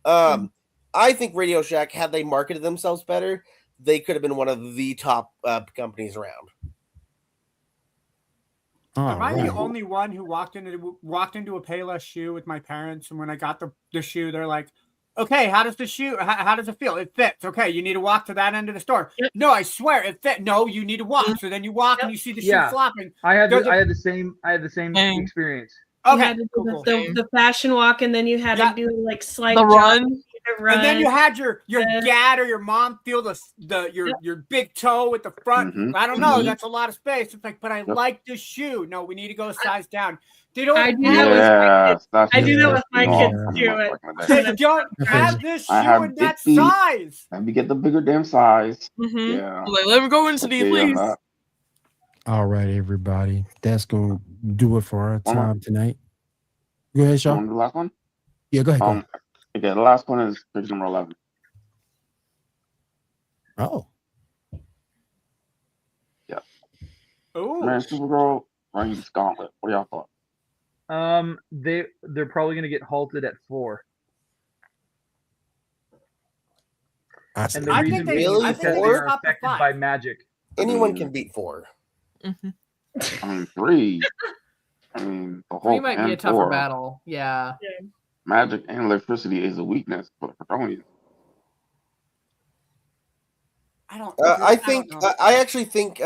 I think Radio Shack, had they marketed themselves better, they could have been one of the top companies around. Am I the only one who walked into a Payless shoe with my parents, and when I got the shoe, they're like, "Okay, how does the shoe? How does it feel? It fits. Okay, you need to walk to that end of the store." Yep. No, I swear it fit. No, you need to walk. So then you walk and you see the shoe flopping. I had the same experience. Okay, you had the fashion walk, and then you had to do like slight run. And then you had your dad or your mom feel your big toe at the front. Mhm. I don't know. That's a lot of space. It's like, but I like this shoe. No, we need to go a size down. They don't. I do that with my kids too. They don't have this shoe in that size. Let me get the bigger damn size. Mm-hmm. Yeah. Like, let me go into these, please. All right, everybody. That's going to do it for our time tonight. Go ahead, Sean. The last one? Yeah, go ahead. Okay, the last one is page number 11. Oh. Yeah. Oh. Man, Supergirl, Rangers Gauntlet. What do y'all thought? They're probably going to get halted at 4. And the reason being because they're affected by magic. Anyone can beat 4. Mm-hmm. I mean, 3. I mean, the whole 3 might be a tougher battle. Yeah. Magic and electricity is a weakness for the Kryptonians. I actually think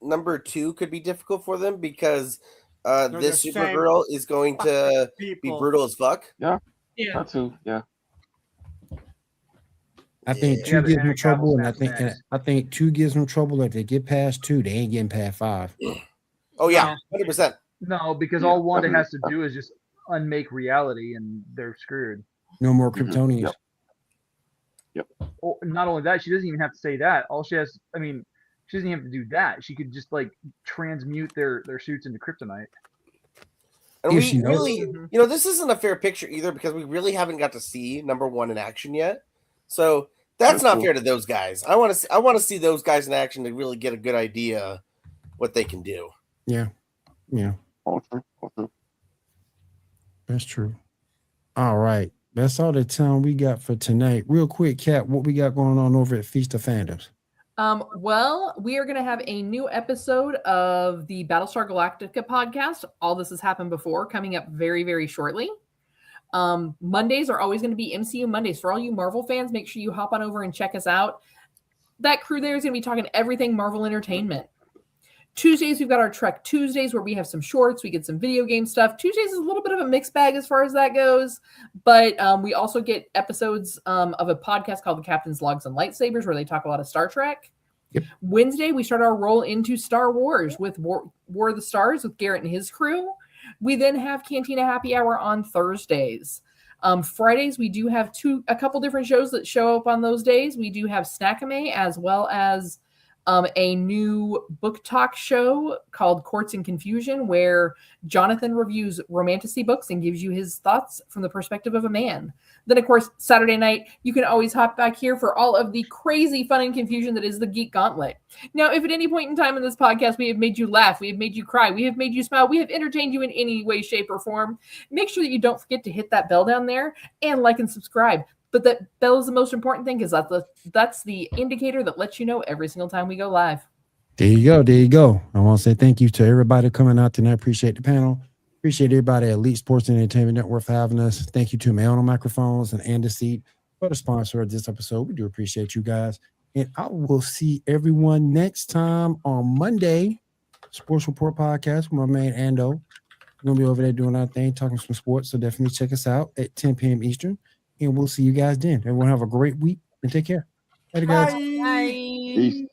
number 2 could be difficult for them because this Supergirl is going to be brutal as fuck. Yeah. That too. Yeah. I think 2 gives them trouble, and I think 2 gives them trouble. If they get past 2, they ain't getting past 5. Oh yeah, 100%. No, because all Wanda has to do is just unmake reality, and they're screwed. No more Kryptonians. Yep. Well, not only that, she doesn't even have to say that. All she has, she doesn't even have to do that. She could just like transmute their suits into kryptonite. And we really, this isn't a fair picture either because we really haven't got to see number 1 in action yet. So that's not fair to those guys. I want to see those guys in action to really get a good idea what they can do. Yeah. That's true. All right. That's all the time we got for tonight. Real quick, Kat, what we got going on over at Feast of Fandoms? Well, we are going to have a new episode of the Battlestar Galactica podcast. All this has happened before, coming up very, very shortly. Mondays are always going to be MCU Mondays. For all you Marvel fans, make sure you hop on over and check us out. That crew there is going to be talking everything Marvel Entertainment. Tuesdays, we've got our Trek Tuesdays where we have some shorts, we get some video game stuff. Tuesdays is a little bit of a mixed bag as far as that goes, but we also get episodes of a podcast called The Captain's Logs and Lightsabers where they talk a lot of Star Trek. Yep. Wednesday, we start our roll into Star Wars with War of the Stars with Garrett and his crew. We then have Cantina Happy Hour on Thursdays. Fridays, we do have a couple different shows that show up on those days. We do have Snackame as well as a new book talk show called Courts and Confusion, where Jonathan reviews romantasy books and gives you his thoughts from the perspective of a man. Then, of course, Saturday night, you can always hop back here for all of the crazy fun and confusion that is the Geek Gauntlet. Now, if at any point in time in this podcast we have made you laugh, we have made you cry, we have made you smile, we have entertained you in any way, shape, or form, make sure that you don't forget to hit that bell down there and like and subscribe. But that bell is the most important thing because that's the indicator that lets you know every single time we go live. There you go. I want to say thank you to everybody coming out tonight. Appreciate the panel. Appreciate everybody at Elite Sports and Entertainment Network for having us. Thank you to Maono Microphones and Seat for the sponsor of this episode. We do appreciate you guys. And I will see everyone next time on Monday. Sports Report Podcast with my man Ando. We're going to be over there doing our thing, talking some sports. So definitely check us out at 10 p.m. Eastern. And we'll see you guys then. Everyone have a great week and take care. Later, guys. Bye. Peace.